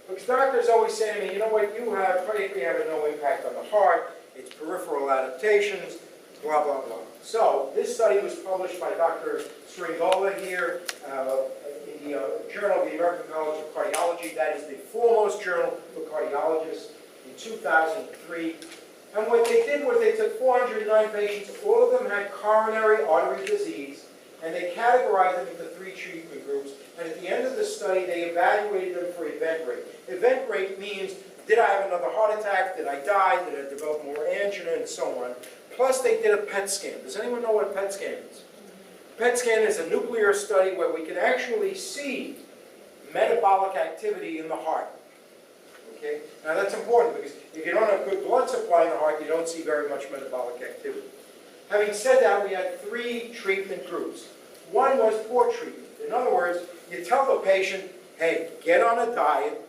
[SPEAKER 2] Because doctors always say to me, you know what, you have cardiac rehab had no impact on the heart, it's peripheral adaptations, blah, blah, blah. So, this study was published by Dr. Stringola here in the Journal of the American College of Cardiology. That is the foremost journal for cardiologists in 2003. And what they did was they took 409 patients, all of them had coronary artery disease, and they categorized them into 3 treatment groups. And at the end of the study, they evaluated them for event rate. Event rate means, did I have another heart attack? Did I die? Did I develop more angina? And so on. Plus, they did a PET scan. Does anyone know what a PET scan is? PET scan is a nuclear study where we can actually see metabolic activity in the heart. Okay? Now, that's important because if you don't have good blood supply in the heart, you don't see very much metabolic activity. Having said that, we had 3 treatment groups. One was poor treatment. In other words, you tell the patient, hey, get on a diet,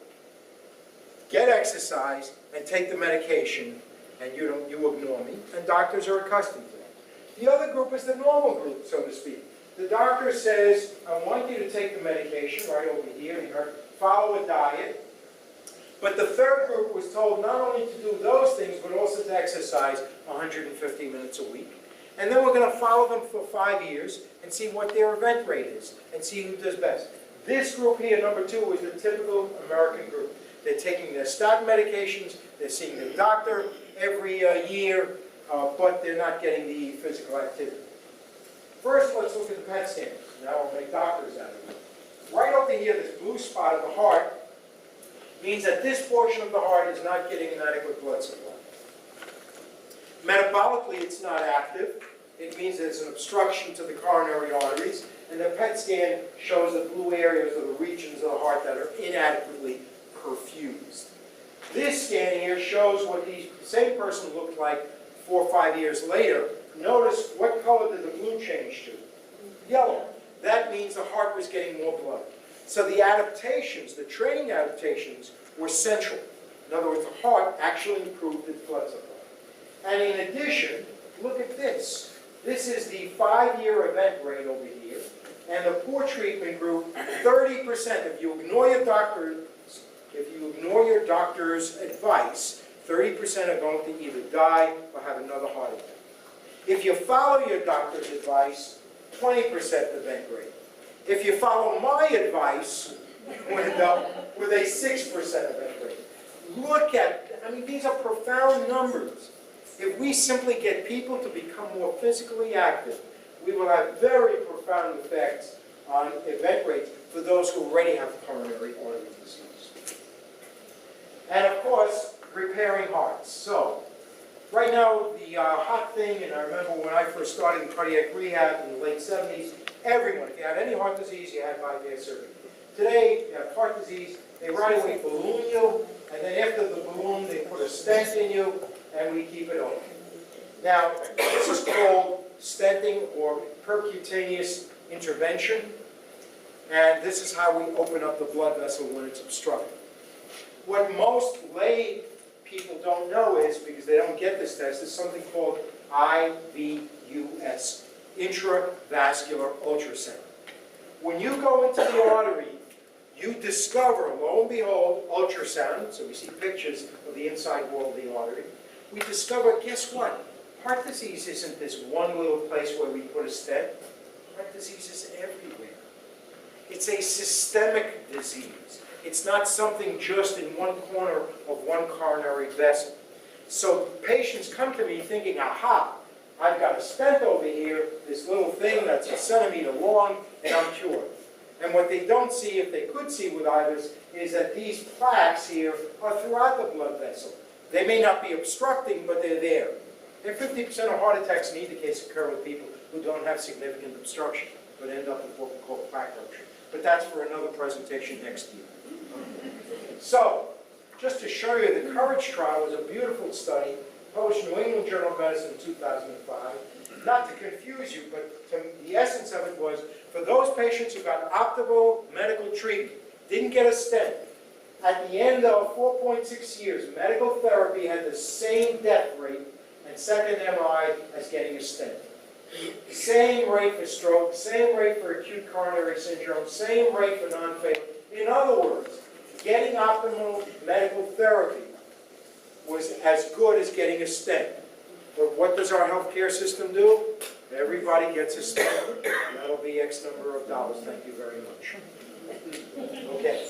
[SPEAKER 2] get exercise, and take the medication, and you ignore me. And doctors are accustomed to that. The other group is the normal group, so to speak. The doctor says, I want you to take the medication right over here, and follow a diet. But the third group was told not only to do those things, but also to exercise 150 minutes a week. And then we're going to follow them for 5 years and see what their event rate is and see who does best. This group here, number 2, is the typical American group. They're taking their statin medications, they're seeing their doctor every year, but they're not getting the physical activity. First, let's look at the PET scans. Now I'll make doctors out of it. Right over here, this blue spot of the heart means that this portion of the heart is not getting an adequate blood supply. Metabolically, it's not active. It means there's an obstruction to the coronary arteries, and the PET scan shows the blue areas of the regions of the heart that are inadequately perfused. This scan here shows what the same person looked like 4 or 5 years later. Notice what color did the blue change to? Yellow. That means the heart was getting more blood. So the adaptations, the training adaptations, were central. In other words, the heart actually improved its blood supply. And in addition, look at this. This is the 5-year event rate over here. And the poor treatment group, 30%, if you ignore your doctor's advice, 30% are going to either die or have another heart attack. If you follow your doctor's advice, 20% event rate. If you follow my advice, you end up with a 6% event rate. Look at, these are profound numbers. If we simply get people to become more physically active, we will have very profound effects on event rates for those who already have coronary artery disease. And of course, repairing hearts. So, right now, the hot thing, and I remember when I first started in cardiac rehab in the late 70s, everyone, if you had any heart disease, you had bypass surgery. Today, you have heart disease, they right away balloon you, and then after the balloon, they put a stent in you, and we keep it open. Now, this is called stenting or percutaneous intervention. And this is how we open up the blood vessel when it's obstructed. What most lay people don't know is, because they don't get this test, is something called IVUS, intravascular ultrasound. When you go into the artery, you discover, lo and behold, ultrasound, so we see pictures of the inside wall of the artery. We discover, guess what? Heart disease isn't this one little place where we put a stent. Heart disease is everywhere. It's a systemic disease. It's not something just in one corner of one coronary vessel. So patients come to me thinking, aha, I've got a stent over here, this little thing that's a centimeter long, and I'm cured. And what they don't see, if they could see with IVUS, is that these plaques here are throughout the blood vessel. They may not be obstructing, but they're there. And 50% of heart attacks in either case occur with people who don't have significant obstruction, but end up with what we call plaque rupture. But that's for another presentation next year. So, just to show you, the COURAGE trial was a beautiful study, published in New England Journal of Medicine in 2005. Not to confuse you, but the essence of it was, for those patients who got optimal medical treatment, didn't get a stent, at the end of 4.6 years, medical therapy had the same death rate and second MI as getting a stent. Same rate for stroke, same rate for acute coronary syndrome, same rate for non-fatal. In other words, getting optimal medical therapy was as good as getting a stent. But what does our healthcare system do? Everybody gets a stent. That'll be X number of dollars. Thank you very much. Okay.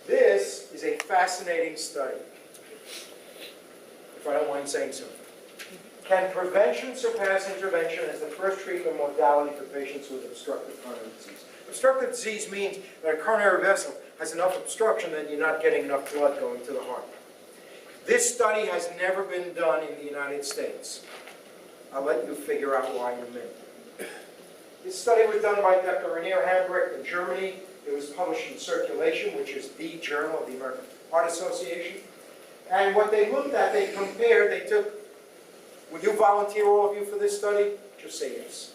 [SPEAKER 2] This is a fascinating study, if I don't mind saying so. Can prevention surpass intervention as the first treatment modality for patients with obstructive coronary disease? Obstructive disease means that a coronary vessel has enough obstruction that you're not getting enough blood going to the heart. This study has never been done in the United States. I'll let you figure out why in a minute. This study was done by Dr. Reinier Hambrecht in Germany. It was published in Circulation, which is the journal of the American Heart Association. And what they looked at, they compared, they took, would you volunteer, all of you, for this study? Just say yes.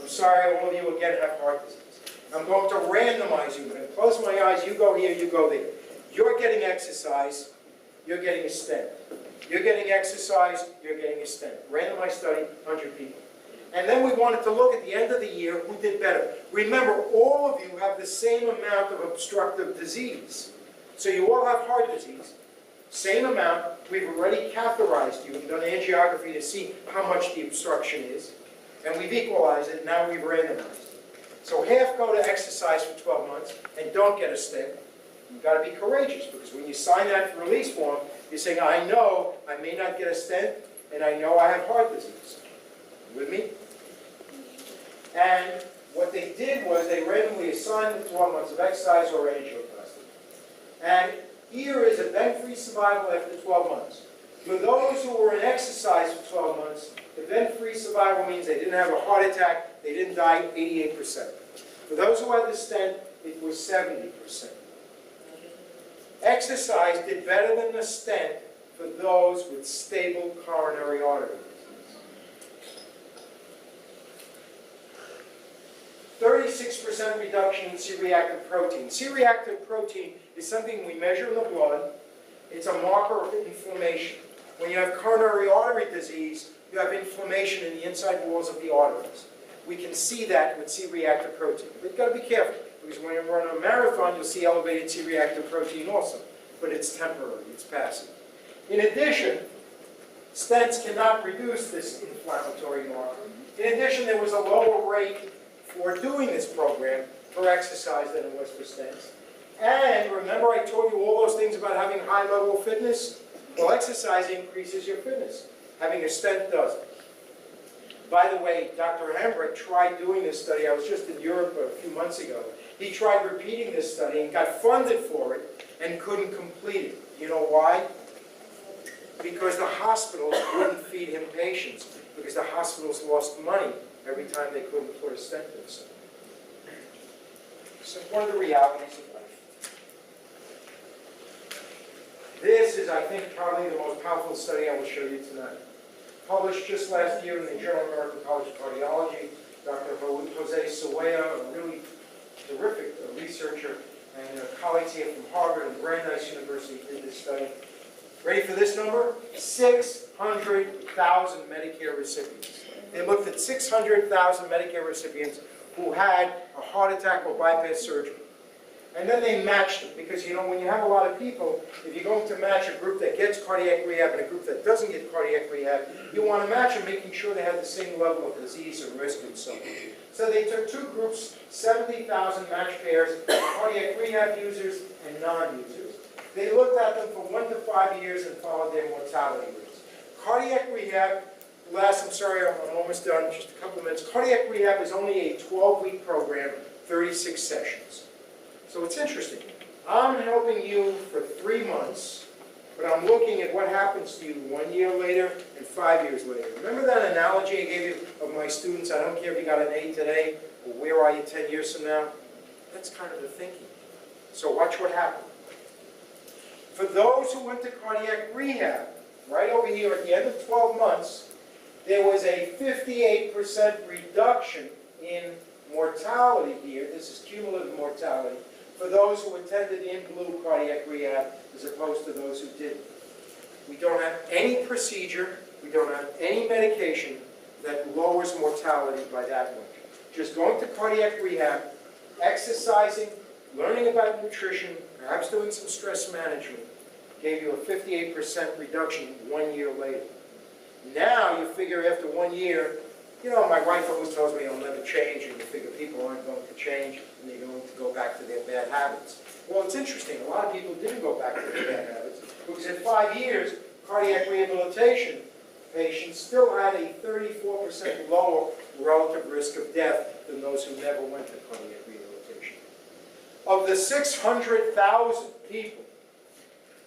[SPEAKER 2] I'm sorry, all of you again have heart disease. I'm going to randomize you. I'm going to close my eyes, you go here, you go there. You're getting exercise, you're getting a stent. You're getting exercise, you're getting a stent. Randomized study, 100 people. And then we wanted to look at the end of the year who did better. Remember, all of you have the same amount of obstructive disease. So you all have heart disease. Same amount. We've already catheterized you and done angiography to see how much the obstruction is. And we've equalized it, now we've randomized. So half go to exercise for 12 months and don't get a stent. You've got to be courageous, because when you sign that release form, you're saying, I know I may not get a stent, and I know I have heart disease. You with me? And what they did was they randomly assigned them 12 months of exercise or angioplasty. And here is event-free survival after 12 months. For those who were in exercise for 12 months, event-free survival means they didn't have a heart attack, they didn't die, 88%. For those who had the stent, it was 70%. Exercise did better than the stent for those with stable coronary artery disease. 36% reduction in C-reactive protein. C-reactive protein is something we measure in the blood. It's a marker of inflammation. When you have coronary artery disease, you have inflammation in the inside walls of the arteries. We can see that with C-reactive protein. But you've got to be careful, because when you run a marathon, you'll see elevated C-reactive protein also. But it's temporary, it's passive. In addition, stents cannot reduce this inflammatory marker. In addition, there was a lower rate for doing this program for exercise than it was for stents. And remember I told you all those things about having high level of fitness? Well, exercise increases your fitness. Having a stent doesn't. By the way, Dr. Hambrecht tried doing this study. I was just in Europe a few months ago. He tried repeating this study and got funded for it and couldn't complete it. You know why? Because the hospitals wouldn't feed him patients, because the hospitals lost money every time they couldn't put a stent in someone. So one of the realities of life. This is, I think, probably the most powerful study I will show you tonight. published just last year in the Journal of American College of Cardiology. Dr. Jose Sawaya, a really terrific researcher, and colleagues here from Harvard and Brandeis University did this study. Ready for this number? 600,000 Medicare recipients. They looked at 600,000 Medicare recipients who had a heart attack or bypass surgery. And then they matched them, because you know, when you have a lot of people, if you're going to match a group that gets cardiac rehab and a group that doesn't get cardiac rehab, you want to match them, making sure they have the same level of disease or risk and so on. So they took two groups, 70,000 matched pairs, cardiac rehab users and non-users. They looked at them for 1 to 5 years and followed their mortality rates. Cardiac rehab, I'm sorry, I'm almost done, just a couple of minutes. Cardiac rehab is only a 12-week program, 36 sessions. So it's interesting. I'm helping you for 3 months, but I'm looking at what happens to you 1 year later and 5 years later. Remember that analogy I gave you of my students? I don't care if you got an A today, or where are you 10 years from now? That's kind of the thinking. So watch what happened. For those who went to cardiac rehab, right over here at the end of 12 months, there was a 58% reduction in mortality here. This is cumulative mortality for those who attended in blue cardiac rehab as opposed to those who didn't. We don't have any procedure, we don't have any medication that lowers mortality by that much. Just going to cardiac rehab, exercising, learning about nutrition, perhaps doing some stress management, gave you a 58% reduction 1 year later. Now you figure after 1 year, you know, my wife always tells me I'll never change, and you figure people aren't going to change, and they're going to go back to their bad habits. Well, it's interesting. A lot of people didn't go back to their bad habits, because in 5 years, cardiac rehabilitation patients still had a 34% lower relative risk of death than those who never went to cardiac rehabilitation. Of the 600,000 people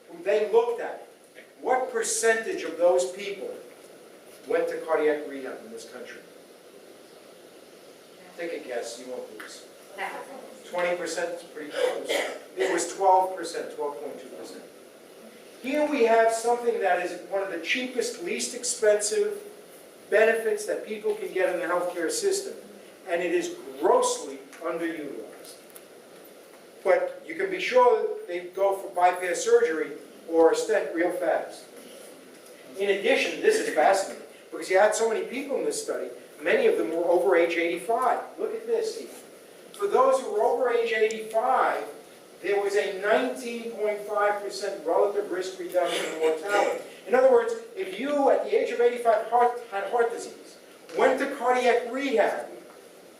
[SPEAKER 2] who they looked at, what percentage of those people went to cardiac rehab in this country? Take a guess, you won't lose. 20% is pretty close. It was 12%, 12.2%. Here we have something that is one of the cheapest, least expensive benefits that people can get in the healthcare system, and it is grossly underutilized. But you can be sure they go for bypass surgery or a stent real fast. In addition, this is fascinating, because you had so many people in this study, many of them were over age 85. Look at this here. For those who were over age 85, there was a 19.5% relative risk reduction in mortality. In other words, if you, at the age of 85, had heart disease, went to cardiac rehab,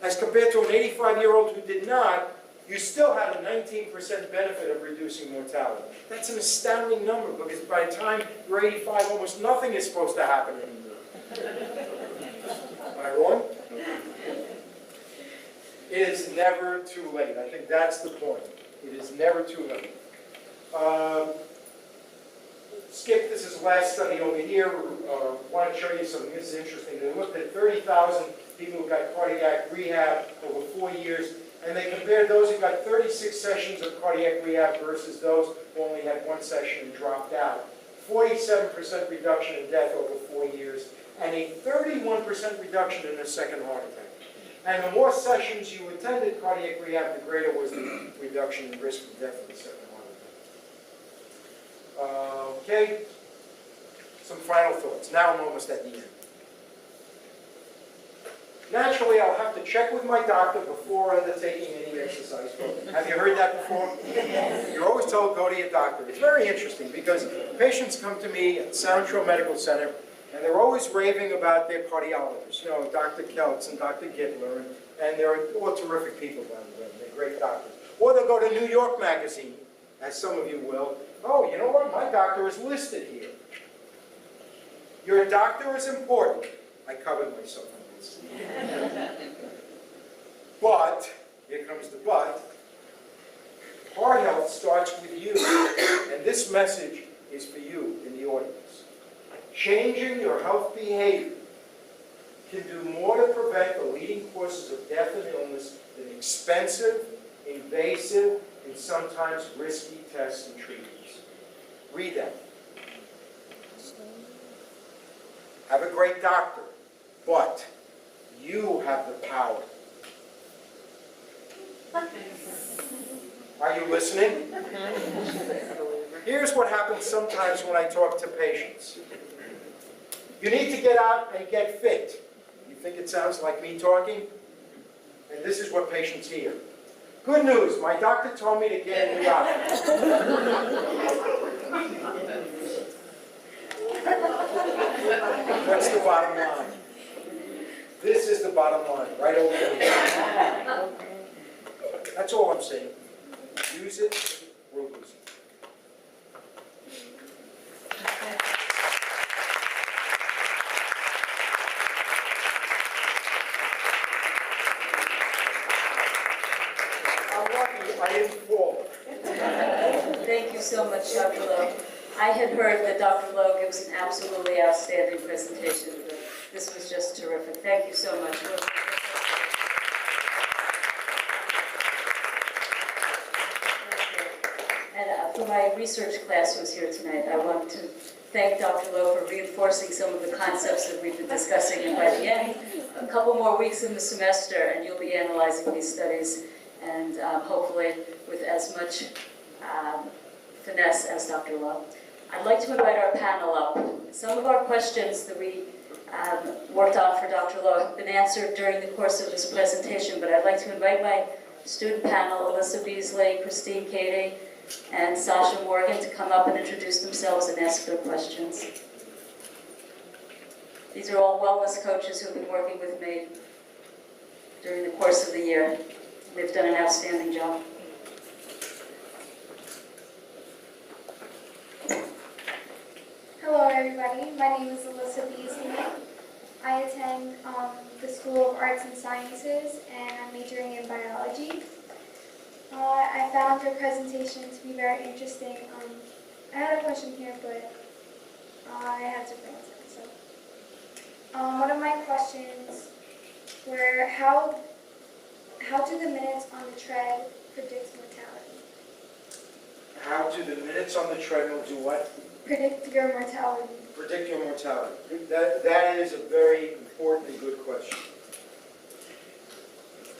[SPEAKER 2] as compared to an 85-year-old who did not, you still had a 19% benefit of reducing mortality. That's an astounding number, because by the time you're 85, almost nothing is supposed to happen anymore. Am I wrong? It is never too late. I think that's the point. It is never too late. Skip, this is the last study over here. I want to show you something. This is interesting. They looked at 30,000 people who got cardiac rehab over 4 years, and they compared those who got 36 sessions of cardiac rehab versus those who only had 1 session and dropped out. 47% reduction in death over 4 years, and a 31% reduction in a second heart attack. And the more sessions you attended cardiac rehab, the greater was the reduction in risk of death in the second heart attack. Okay, some final thoughts. Now I'm almost at the end. Naturally, I'll have to check with my doctor before undertaking any exercise program. Have you heard that before? You're always told, go to your doctor. It's very interesting, because patients come to me at Sound Shore Medical Center, and they're always raving about their cardiologists. You know, Dr. Keltz and Dr. Gittler, and they're all terrific people, by the way. They're great doctors. Or they'll go to New York Magazine, as some of you will. Oh, you know what? My doctor is listed here. Your doctor is important. I covered myself on this. But, here comes the but, heart health starts with you. And this message is for you in the audience. Changing your health behavior can do more to prevent the leading causes of death and illness than expensive, invasive, and sometimes risky tests and treatments. Read that. have a great doctor, but you have the power. Are you listening? Here's what happens sometimes when I talk to patients. You need to get out and get fit. You think it sounds like me talking? And this is what patients hear. Good news, my doctor told me to get in the office. That's the bottom line. This is the bottom line, right over here. That's all I'm saying. Use it or lose it. I didn't fall.
[SPEAKER 1] Thank you so much, Dr. Lowe. I had heard that Dr. Lowe gives an absolutely outstanding presentation, but this was just terrific. Thank you so much. And for my research class who's here tonight, I want to thank Dr. Lowe for reinforcing some of the concepts that we've been discussing. And by the end, a couple more weeks in the semester, and you'll be analyzing these studies, and hopefully with as much finesse as Dr. Lowe. I'd like to invite our panel up. Some of our questions that we worked on for Dr. Lowe have been answered during the course of this presentation, but I'd like to invite my student panel, Alyssa Beasley, Christine Cady, and Sasha Morgan, to come up and introduce themselves and ask their questions. These are all wellness coaches who've been working with me during the course of the year. They've done an outstanding job.
[SPEAKER 3] Hello everybody, my name is Alyssa Beasley. I attend the School of Arts and Sciences and I'm majoring in biology. I found your presentation to be very interesting. I had a question here, but I have to answer it. So, one of my questions were how do the minutes on the tread predict mortality?
[SPEAKER 2] How do the minutes on the treadmill do what?
[SPEAKER 3] Predict your mortality.
[SPEAKER 2] Predict your mortality. That is a very important and good question.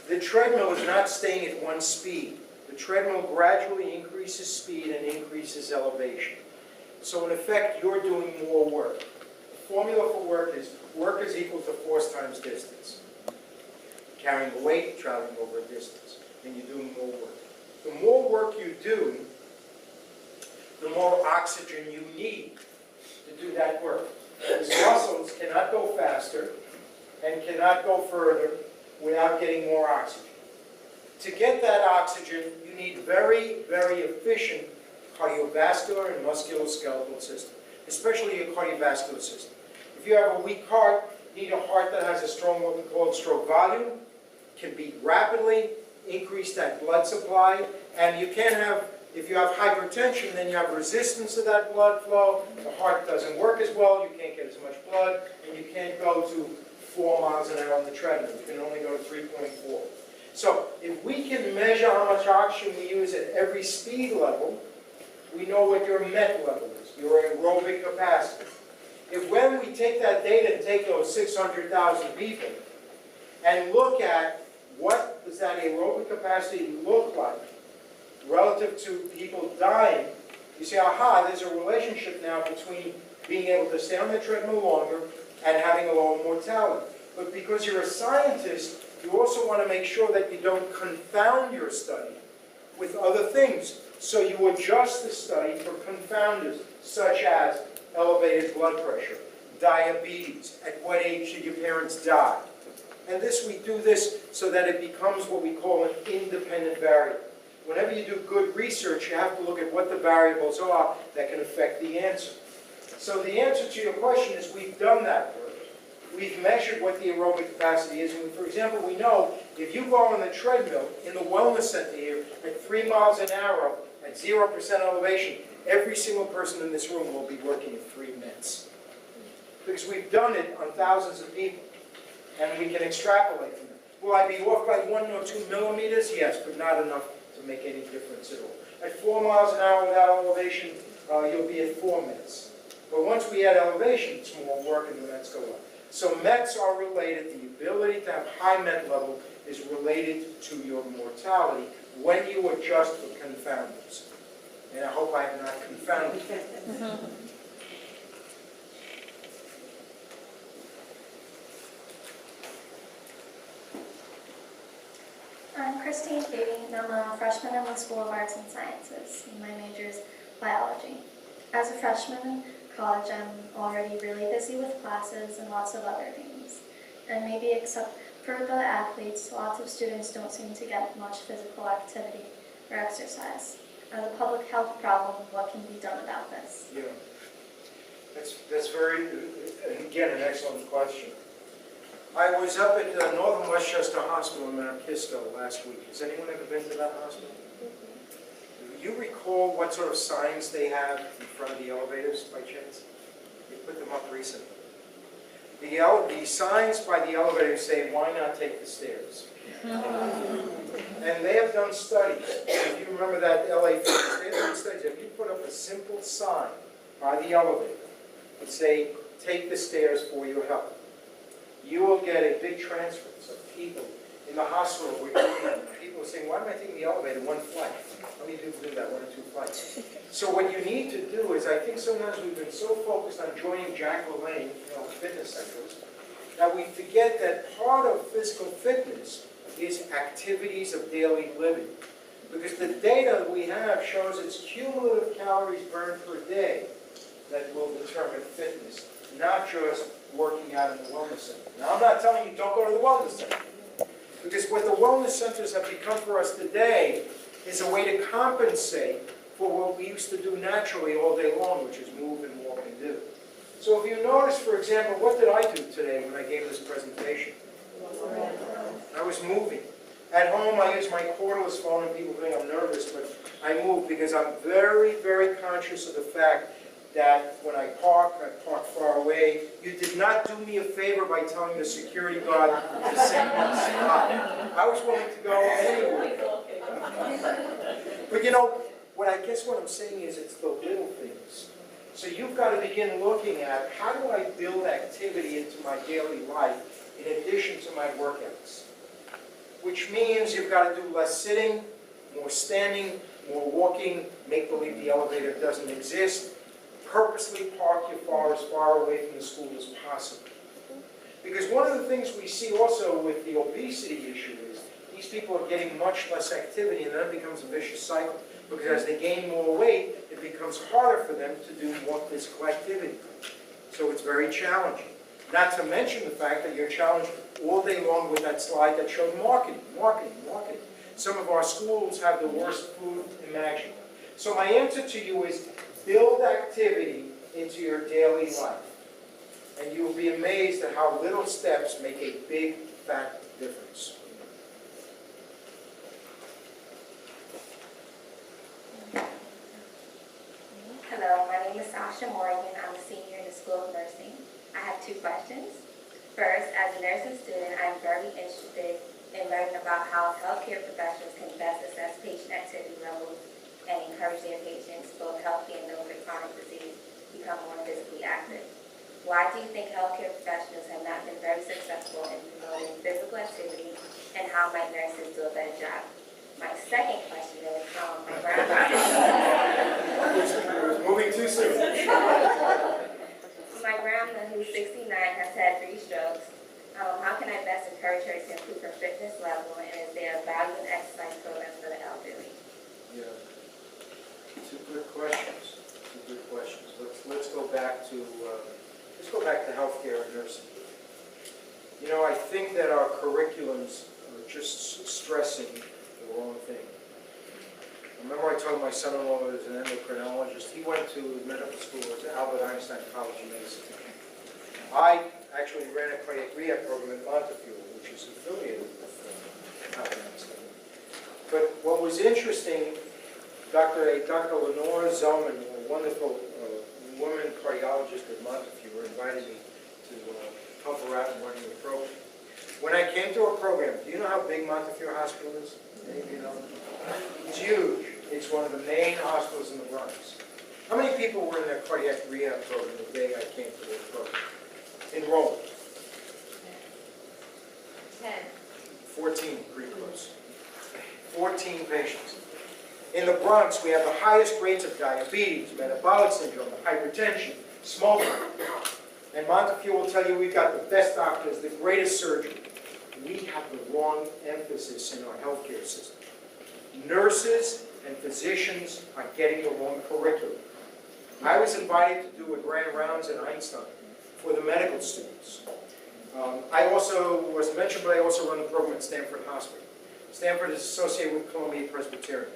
[SPEAKER 2] The treadmill is not staying at one speed. The treadmill gradually increases speed and increases elevation. So in effect, you're doing more work. The formula for work is equal to force times distance. Carrying a weight, traveling over a distance, and you're doing more work. The more work you do, the more oxygen you need to do that work. These muscles cannot go faster and cannot go further without getting more oxygen. To get that oxygen, you need very, very efficient cardiovascular and musculoskeletal system, especially your cardiovascular system. If you have a weak heart, you need a heart that has a strong, what we call stroke volume, can beat rapidly, increase that blood supply, and you can't have, if you have hypertension, then you have resistance to that blood flow, the heart doesn't work as well, you can't get as much blood, and you can't go to 4 miles an hour on the treadmill. You can only go to 3.4. So if we can measure how much oxygen we use at every speed level, we know what your MET level is, your aerobic capacity. If when we take that data and take those 600,000 people and look at what does that aerobic capacity look like relative to people dying, you say, aha, there's a relationship now between being able to stay on the treadmill longer and having a lower mortality. But because you're a scientist, you also want to make sure that you don't confound your study with other things. So you adjust the study for confounders, such as elevated blood pressure, diabetes, at what age did your parents die? And we do this so that it becomes what we call an independent variable. Whenever you do good research, you have to look at what the variables are that can affect the answer. So the answer to your question is we've done that work. We've measured what the aerobic capacity is. And for example, we know if you go on the treadmill in the wellness center here at 3 miles an hour at 0% elevation, every single person in this room will be working in 3 minutes. Because we've done it on thousands of people. And we can extrapolate from it. Will I be off by 1 or 2 millimeters? Yes, but not enough to make any difference at all. At 4 miles an hour without elevation, you'll be at 4 minutes. But once we add elevation, it's more work and the METs go up. So METs are related, the ability to have high MET level is related to your mortality when you adjust for confounders. And I hope I have not confounded you.
[SPEAKER 4] I'm Christine Katie, and I'm a freshman in the School of Arts and Sciences, and my major is biology. As a freshman in college, I'm already really busy with classes and lots of other things. And maybe except for the athletes, lots of students don't seem to get much physical activity or exercise. As a public health problem, what can be done about this?
[SPEAKER 2] Yeah, that's very, again, an excellent question. I was up at Northern Westchester Hospital in Mount Kisco last week. Has anyone ever been to that hospital? Do you recall what sort of signs they have in front of the elevators by chance? They put them up recently. The signs by the elevators say, "Why not take the stairs?" And they have done studies. If you remember that LA fitness, they have done studies. If you put up a simple sign by the elevator and say, "Take the stairs for your health," you will get a big transference of people in the hospital. People are saying, "Why am I taking the elevator one flight?" How many people do that, 1 or 2 flights? So what you need to do is, I think sometimes we've been so focused on joining Jack LaLanne, fitness centers, that we forget that part of physical fitness is activities of daily living. Because the data we have shows it's cumulative calories burned per day that will determine fitness, not just working out in the wellness center. Now, I'm not telling you don't go to the wellness center. Because what the wellness centers have become for us today is a way to compensate for what we used to do naturally all day long, which is move and walk and do. So if you notice, for example, what did I do today when I gave this presentation? I was moving. At home, I use my cordless phone, and people think I'm nervous, but I move because I'm very, very conscious of the fact that when I park far away. You did not do me a favor by telling the security guard to send me a spot. I was willing to go anywhere. But you know, what I'm saying is it's the little things. So you've got to begin looking at, how do I build activity into my daily life in addition to my workouts? Which means you've got to do less sitting, more standing, more walking, make believe the elevator doesn't exist. Purposely park your car as far away from the school as possible. Because one of the things we see also with the obesity issue is these people are getting much less activity, and then it becomes a vicious cycle. Because as they gain more weight, it becomes harder for them to do more physical activity. So it's very challenging. Not to mention the fact that you're challenged all day long with that slide that showed marketing. Some of our schools have the worst food imaginable. So my answer to you is, build activity into your daily life. And you will be amazed at how little steps make a big, fat difference.
[SPEAKER 5] Hello, my name is Sasha Morgan. I'm a senior in the School of Nursing. I have 2 questions. First, as a nursing student, I'm very interested in learning about how healthcare professionals can best assess patient activity levels and encourage their patients, both healthy and those with chronic disease, become more physically active. Why do you think healthcare professionals have not been very successful in promoting physical activity, and how might nurses do a better job? My second question is, my grandma...
[SPEAKER 2] Moving too soon.
[SPEAKER 5] My grandma, who's 69, has had 3 strokes. How can I best encourage her to improve her fitness level, and is there a value in exercise program for the elderly?
[SPEAKER 2] Yeah. 2 good questions. 2 good questions. Let's go back to healthcare and nursing. You know, I think that our curriculums are just stressing the wrong thing. Remember I told my son-in-law who was an endocrinologist, he went to medical school at Albert Einstein College of Medicine. I actually ran a cardiac rehab program at Montefiore, which is affiliated with Albert Einstein. But what was interesting, Dr. Lenore Zellman, a wonderful woman cardiologist at Montefiore, invited me to help her out in running the program. When I came to her program, do you know how big Montefiore Hospital is? Maybe you know. It's huge. It's one of the main hospitals in the Bronx. How many people were in that cardiac rehab program the day I came to the program? Enrolled?
[SPEAKER 5] 10.
[SPEAKER 2] 14, pretty close. 14 patients. In the Bronx, we have the highest rates of diabetes, metabolic syndrome, hypertension, smoking. And Montefiore will tell you we've got the best doctors, the greatest surgery. We have the wrong emphasis in our healthcare system. Nurses and physicians are getting the wrong curriculum. I was invited to do a grand rounds at Einstein for the medical students. I also was mentioned, but I also run the program at Stanford Hospital. Stanford is associated with Columbia Presbyterian.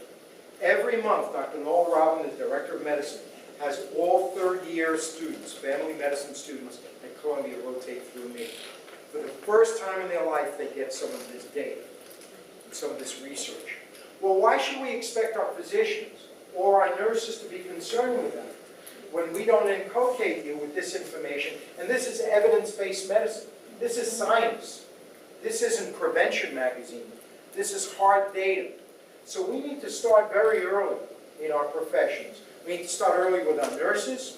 [SPEAKER 2] Every month, Dr. Noel Robin, the Director of Medicine, has all third-year students, family medicine students at Columbia rotate through me. For the first time in their life, they get some of this data, and some of this research. Well, why should we expect our physicians or our nurses to be concerned with that when we don't inculcate you with this information? And this is evidence-based medicine. This is science. This isn't Prevention magazine. This is hard data. So we need to start very early in our professions. We need to start early with our nurses,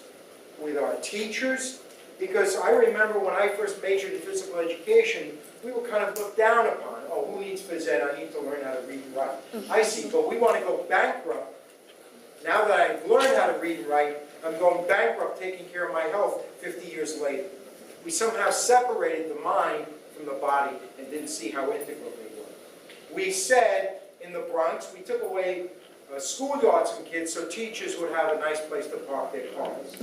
[SPEAKER 2] with our teachers, because I remember when I first majored in physical education, we were kind of looked down upon. Oh, who needs phys ed? I need to learn how to read and write. I see, but we want to go bankrupt. Now that I've learned how to read and write, I'm going bankrupt taking care of my health 50 years later. We somehow separated the mind from the body and didn't see how integral they were. We said in the Bronx, we took away schoolyards from kids so teachers would have a nice place to park their cars.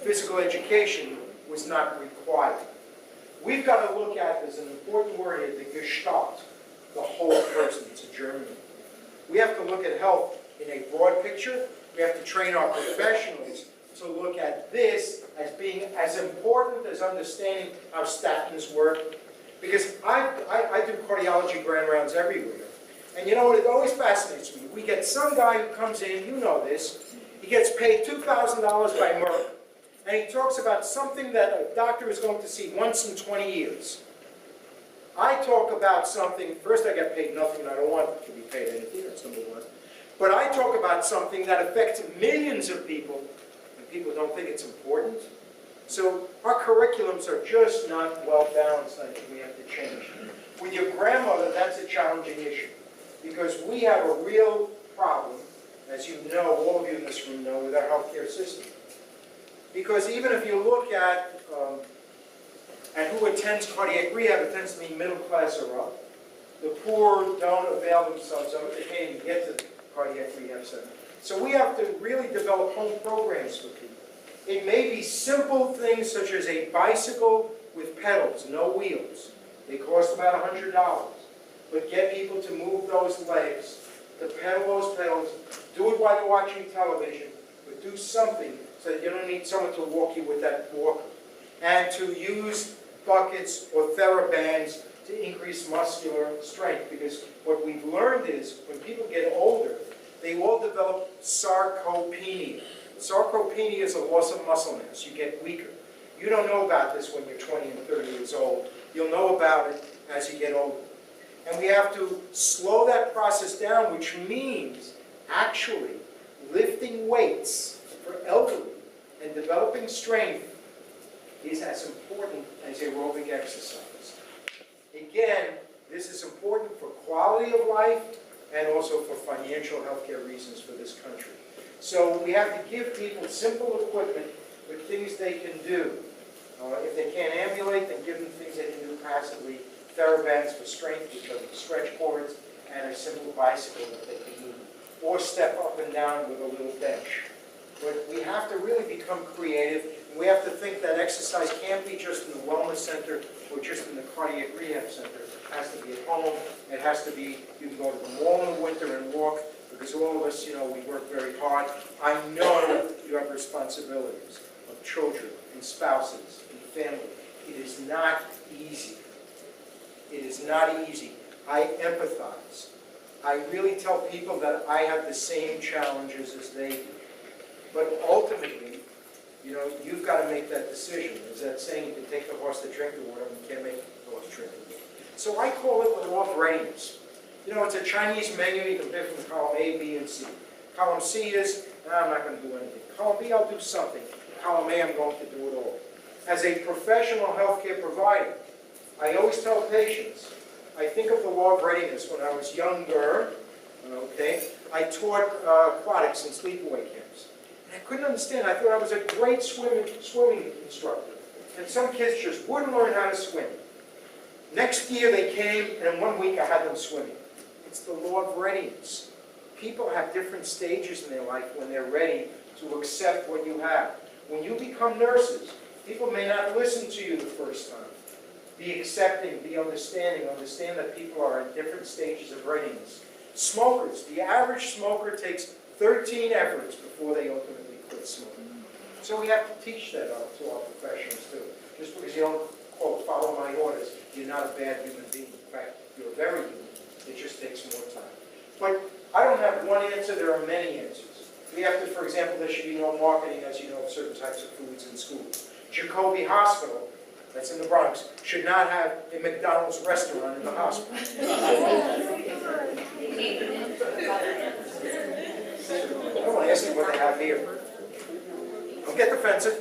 [SPEAKER 2] Physical education was not required. We've got to look at, there's an important word here, the Gestalt, the whole person. It's a German word. We have to look at health in a broad picture. We have to train our professionals to look at this as being as important as understanding how statins work. Because I do cardiology grand rounds everywhere. And you know what, it always fascinates me. We get some guy who comes in, you know this, he gets paid $2,000 by Merck, and he talks about something that a doctor is going to see once in 20 years. I talk about something, first I get paid nothing, and I don't want to be paid anything, that's number one. But I talk about something that affects millions of people, and people don't think it's important. So our curriculums are just not well balanced. I think we have to change. With your grandmother, that's a challenging issue, because we have a real problem, as you know, all of you in this room know, with our healthcare system. Because even if you look at who attends cardiac rehab, it tends to be middle class or up. The poor don't avail themselves of it. They can't even get to the cardiac rehab center. So we have to really develop home programs for people. It may be simple things such as a bicycle with pedals, no wheels. They cost about $100. But get people to move those legs, to pedal those pedals, do it while you're watching television, but do something so that you don't need someone to walk you with that walker. And to use buckets or TheraBands to increase muscular strength, because what we've learned is when people get older, they all develop sarcopenia. Sarcopenia is a loss of muscle mass. You get weaker. You don't know about this when you're 20 and 30 years old. You'll know about it as you get older. And we have to slow that process down, which means actually lifting weights for elderly and developing strength is as important as aerobic exercise. Again, this is important for quality of life and also for financial healthcare reasons for this country. So we have to give people simple equipment with things they can do. If they can't ambulate, then give them things they can do passively. TheraBands for strength, which are stretch cords, and a simple bicycle that they can move. Or step up and down with a little bench. But we have to really become creative. And we have to think that exercise can't be just in the wellness center or just in the cardiac rehab center. It has to be at home. It has to be, you can go to the mall in the winter and walk, because all of us, you know, we work very hard. I know you have responsibilities of children and spouses and family. It is not easy. It is not easy. I empathize. I really tell people that I have the same challenges as they do. But ultimately, you know, you've got to make that decision. There's that saying, you can take the horse to drink the water, and you can't make the horse drink the water. So I call it the law of readiness. You know, it's a Chinese menu. You can pick from column A, B, and C. Column C is "Nah, I'm not going to do anything. Column B, I'll do something. Column A, I'm going to do it all." As a professional healthcare provider, I always tell patients, I think of the law of readiness. When I was younger, okay, I taught aquatics and sleepaway camps. And I couldn't understand. I thought I was a great swimming instructor. And some kids just wouldn't learn how to swim. Next year they came, and in 1 week I had them swimming. It's the law of readiness. People have different stages in their life when they're ready to accept what you have. When you become nurses, people may not listen to you the first time. Be accepting, be understanding, understand that people are at different stages of readiness. Smokers, the average smoker takes 13 efforts before they ultimately quit smoking. So we have to teach that to our professionals too. Just because you don't, quote, follow my orders, you're not a bad human being. In fact, you're very human. It just takes more time. But I don't have one answer, there are many answers. We have to, for example, there should be no marketing, as you know, of certain types of foods in schools. Jacoby Hospital, that's in the Bronx, should not have a McDonald's restaurant in the hospital. I don't want to ask you what they have here. Don't get defensive.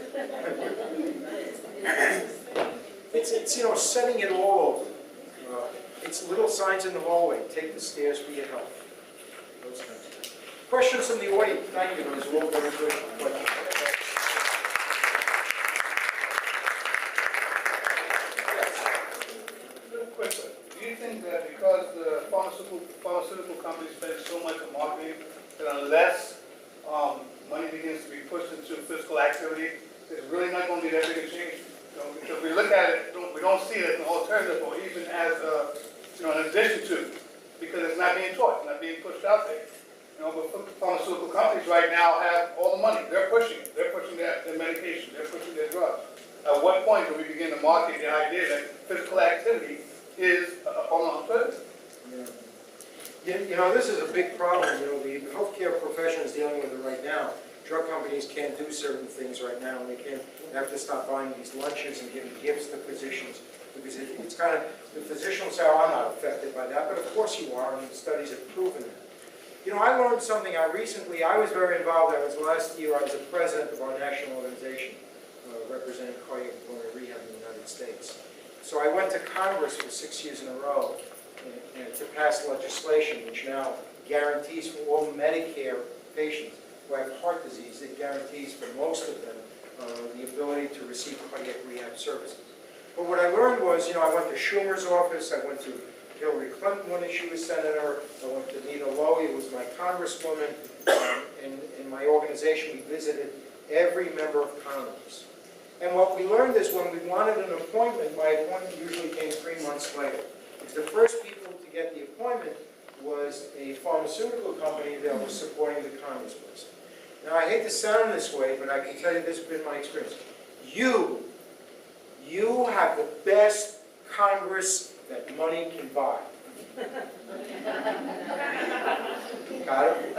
[SPEAKER 2] It's you know, setting it all over. It's little signs in the hallway. Take the stairs for your health. Those kinds of things. Questions from the audience? Thank you. Those are all very good questions.
[SPEAKER 6] Question. Do you think that because the pharmaceutical companies spend so much on marketing, that unless money begins to be pushed into physical activity, there's really not going to be that big a change? You know, because we look at it, we don't see it as an alternative or even as an addition to, because it's not being taught, not being pushed out there. You know, but pharmaceutical companies right now have all the money. They're pushing it. They're pushing their medication. They're pushing their drugs. At what point do we begin to market the idea that physical activity is on the alternative?
[SPEAKER 2] Yeah. You know, this is a big problem. You know, the healthcare profession is dealing with it right now. Drug companies can't do certain things right now, and they have to stop buying these lunches and giving gifts to physicians, because it's kind of, the physician will say, "Oh, I'm not affected by that," but of course you are, and the studies have proven that. You know, I learned something I was very involved. Last year, I was the president of our national organization, representing cardiac and pulmonary rehab in the United States. So I went to Congress for 6 years in a row to pass legislation which now guarantees for all Medicare patients who have heart disease, it guarantees for most of them the ability to receive cardiac rehab services. But what I learned was, you know, I went to Schumer's office, I went to Hillary Clinton when she was senator, I went to Nita Lowey, who was my congresswoman, and in my organization we visited every member of Congress. And what we learned is when we wanted an appointment, my appointment usually came 3 months later. Because the first people to get the appointment was a pharmaceutical company that was supporting the congressperson. Now, I hate to sound this way, but I can tell you this has been my experience. You have the best Congress that money can buy. Got it?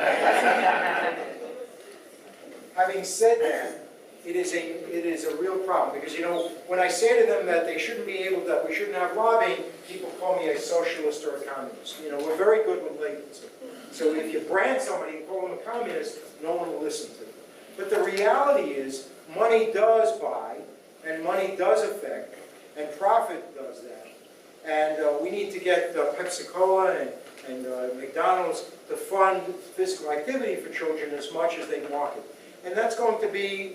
[SPEAKER 2] Having said that, it is a real problem, because, you know, when I say to them that they shouldn't be able to, we shouldn't have lobbying, people call me a socialist or a communist. You know, we're very good with labels. So if you brand somebody and call them a communist, no one will listen to them. But the reality is, money does buy, and money does affect, and profit does that. And we need to get Pepsi-Cola and McDonald's to fund physical activity for children as much as they market. And that's going to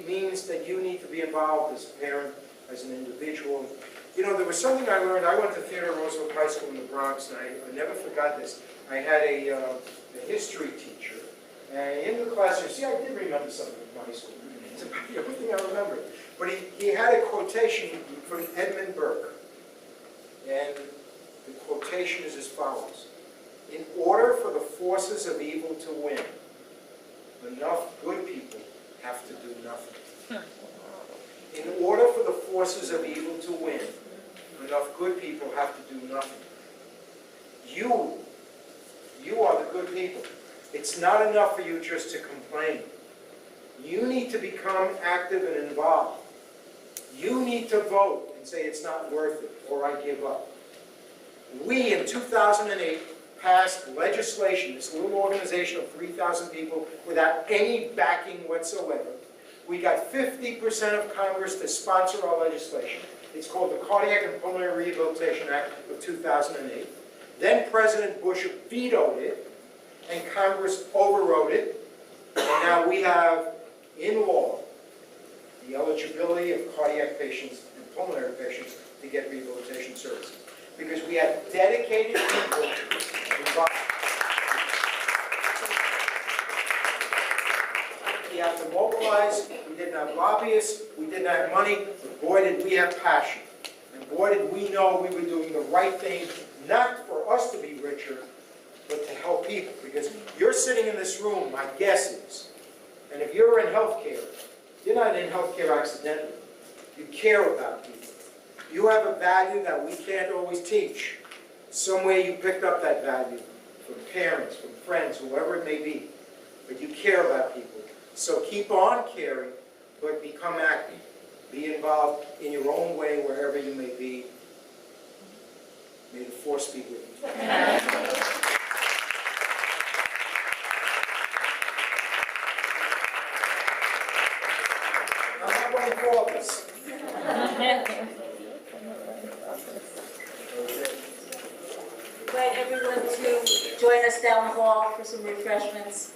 [SPEAKER 2] means that you need to be involved as a parent, as an individual. You know, there was something I learned. I went to Theodore Roosevelt High School in the Bronx, and I never forgot this. I had a history teacher, and in the classroom, see, I did remember something from high school. It's about the only thing I remember. But he had a quotation from Edmund Burke, and the quotation is as follows: "In order for the forces of evil to win, enough good people have to do nothing." In order for the forces of evil to win, enough good people have to do nothing. You are the good people. It's not enough for you just to complain. You need to become active and involved. You need to vote and say it's not worth it, or I give up. We, in 2008, passed legislation, this little organization of 3,000 people, without any backing whatsoever. We got 50% of Congress to sponsor our legislation. It's called the Cardiac and Pulmonary Rehabilitation Act of 2008. Then President Bush vetoed it, and Congress overrode it. And now we have, in law, the eligibility of cardiac patients and pulmonary patients to get rehabilitation services. Because we had dedicated people involved. We have to mobilize. We didn't have lobbyists. We didn't have money. But boy, did we have passion. And boy, did we know we were doing the right thing, not for us to be richer, but to help people. Because you're sitting in this room, my guess is, and if you're in healthcare, you're not in healthcare accidentally. You care about people. You have a value that we can't always teach. Somewhere you picked up that value from parents, from friends, whoever it may be. But you care about people. So keep on caring, but become active. Be involved in your own way wherever you may be. May the force be with you. I'm not running for office.
[SPEAKER 1] Invite everyone to join us down the hall for some refreshments.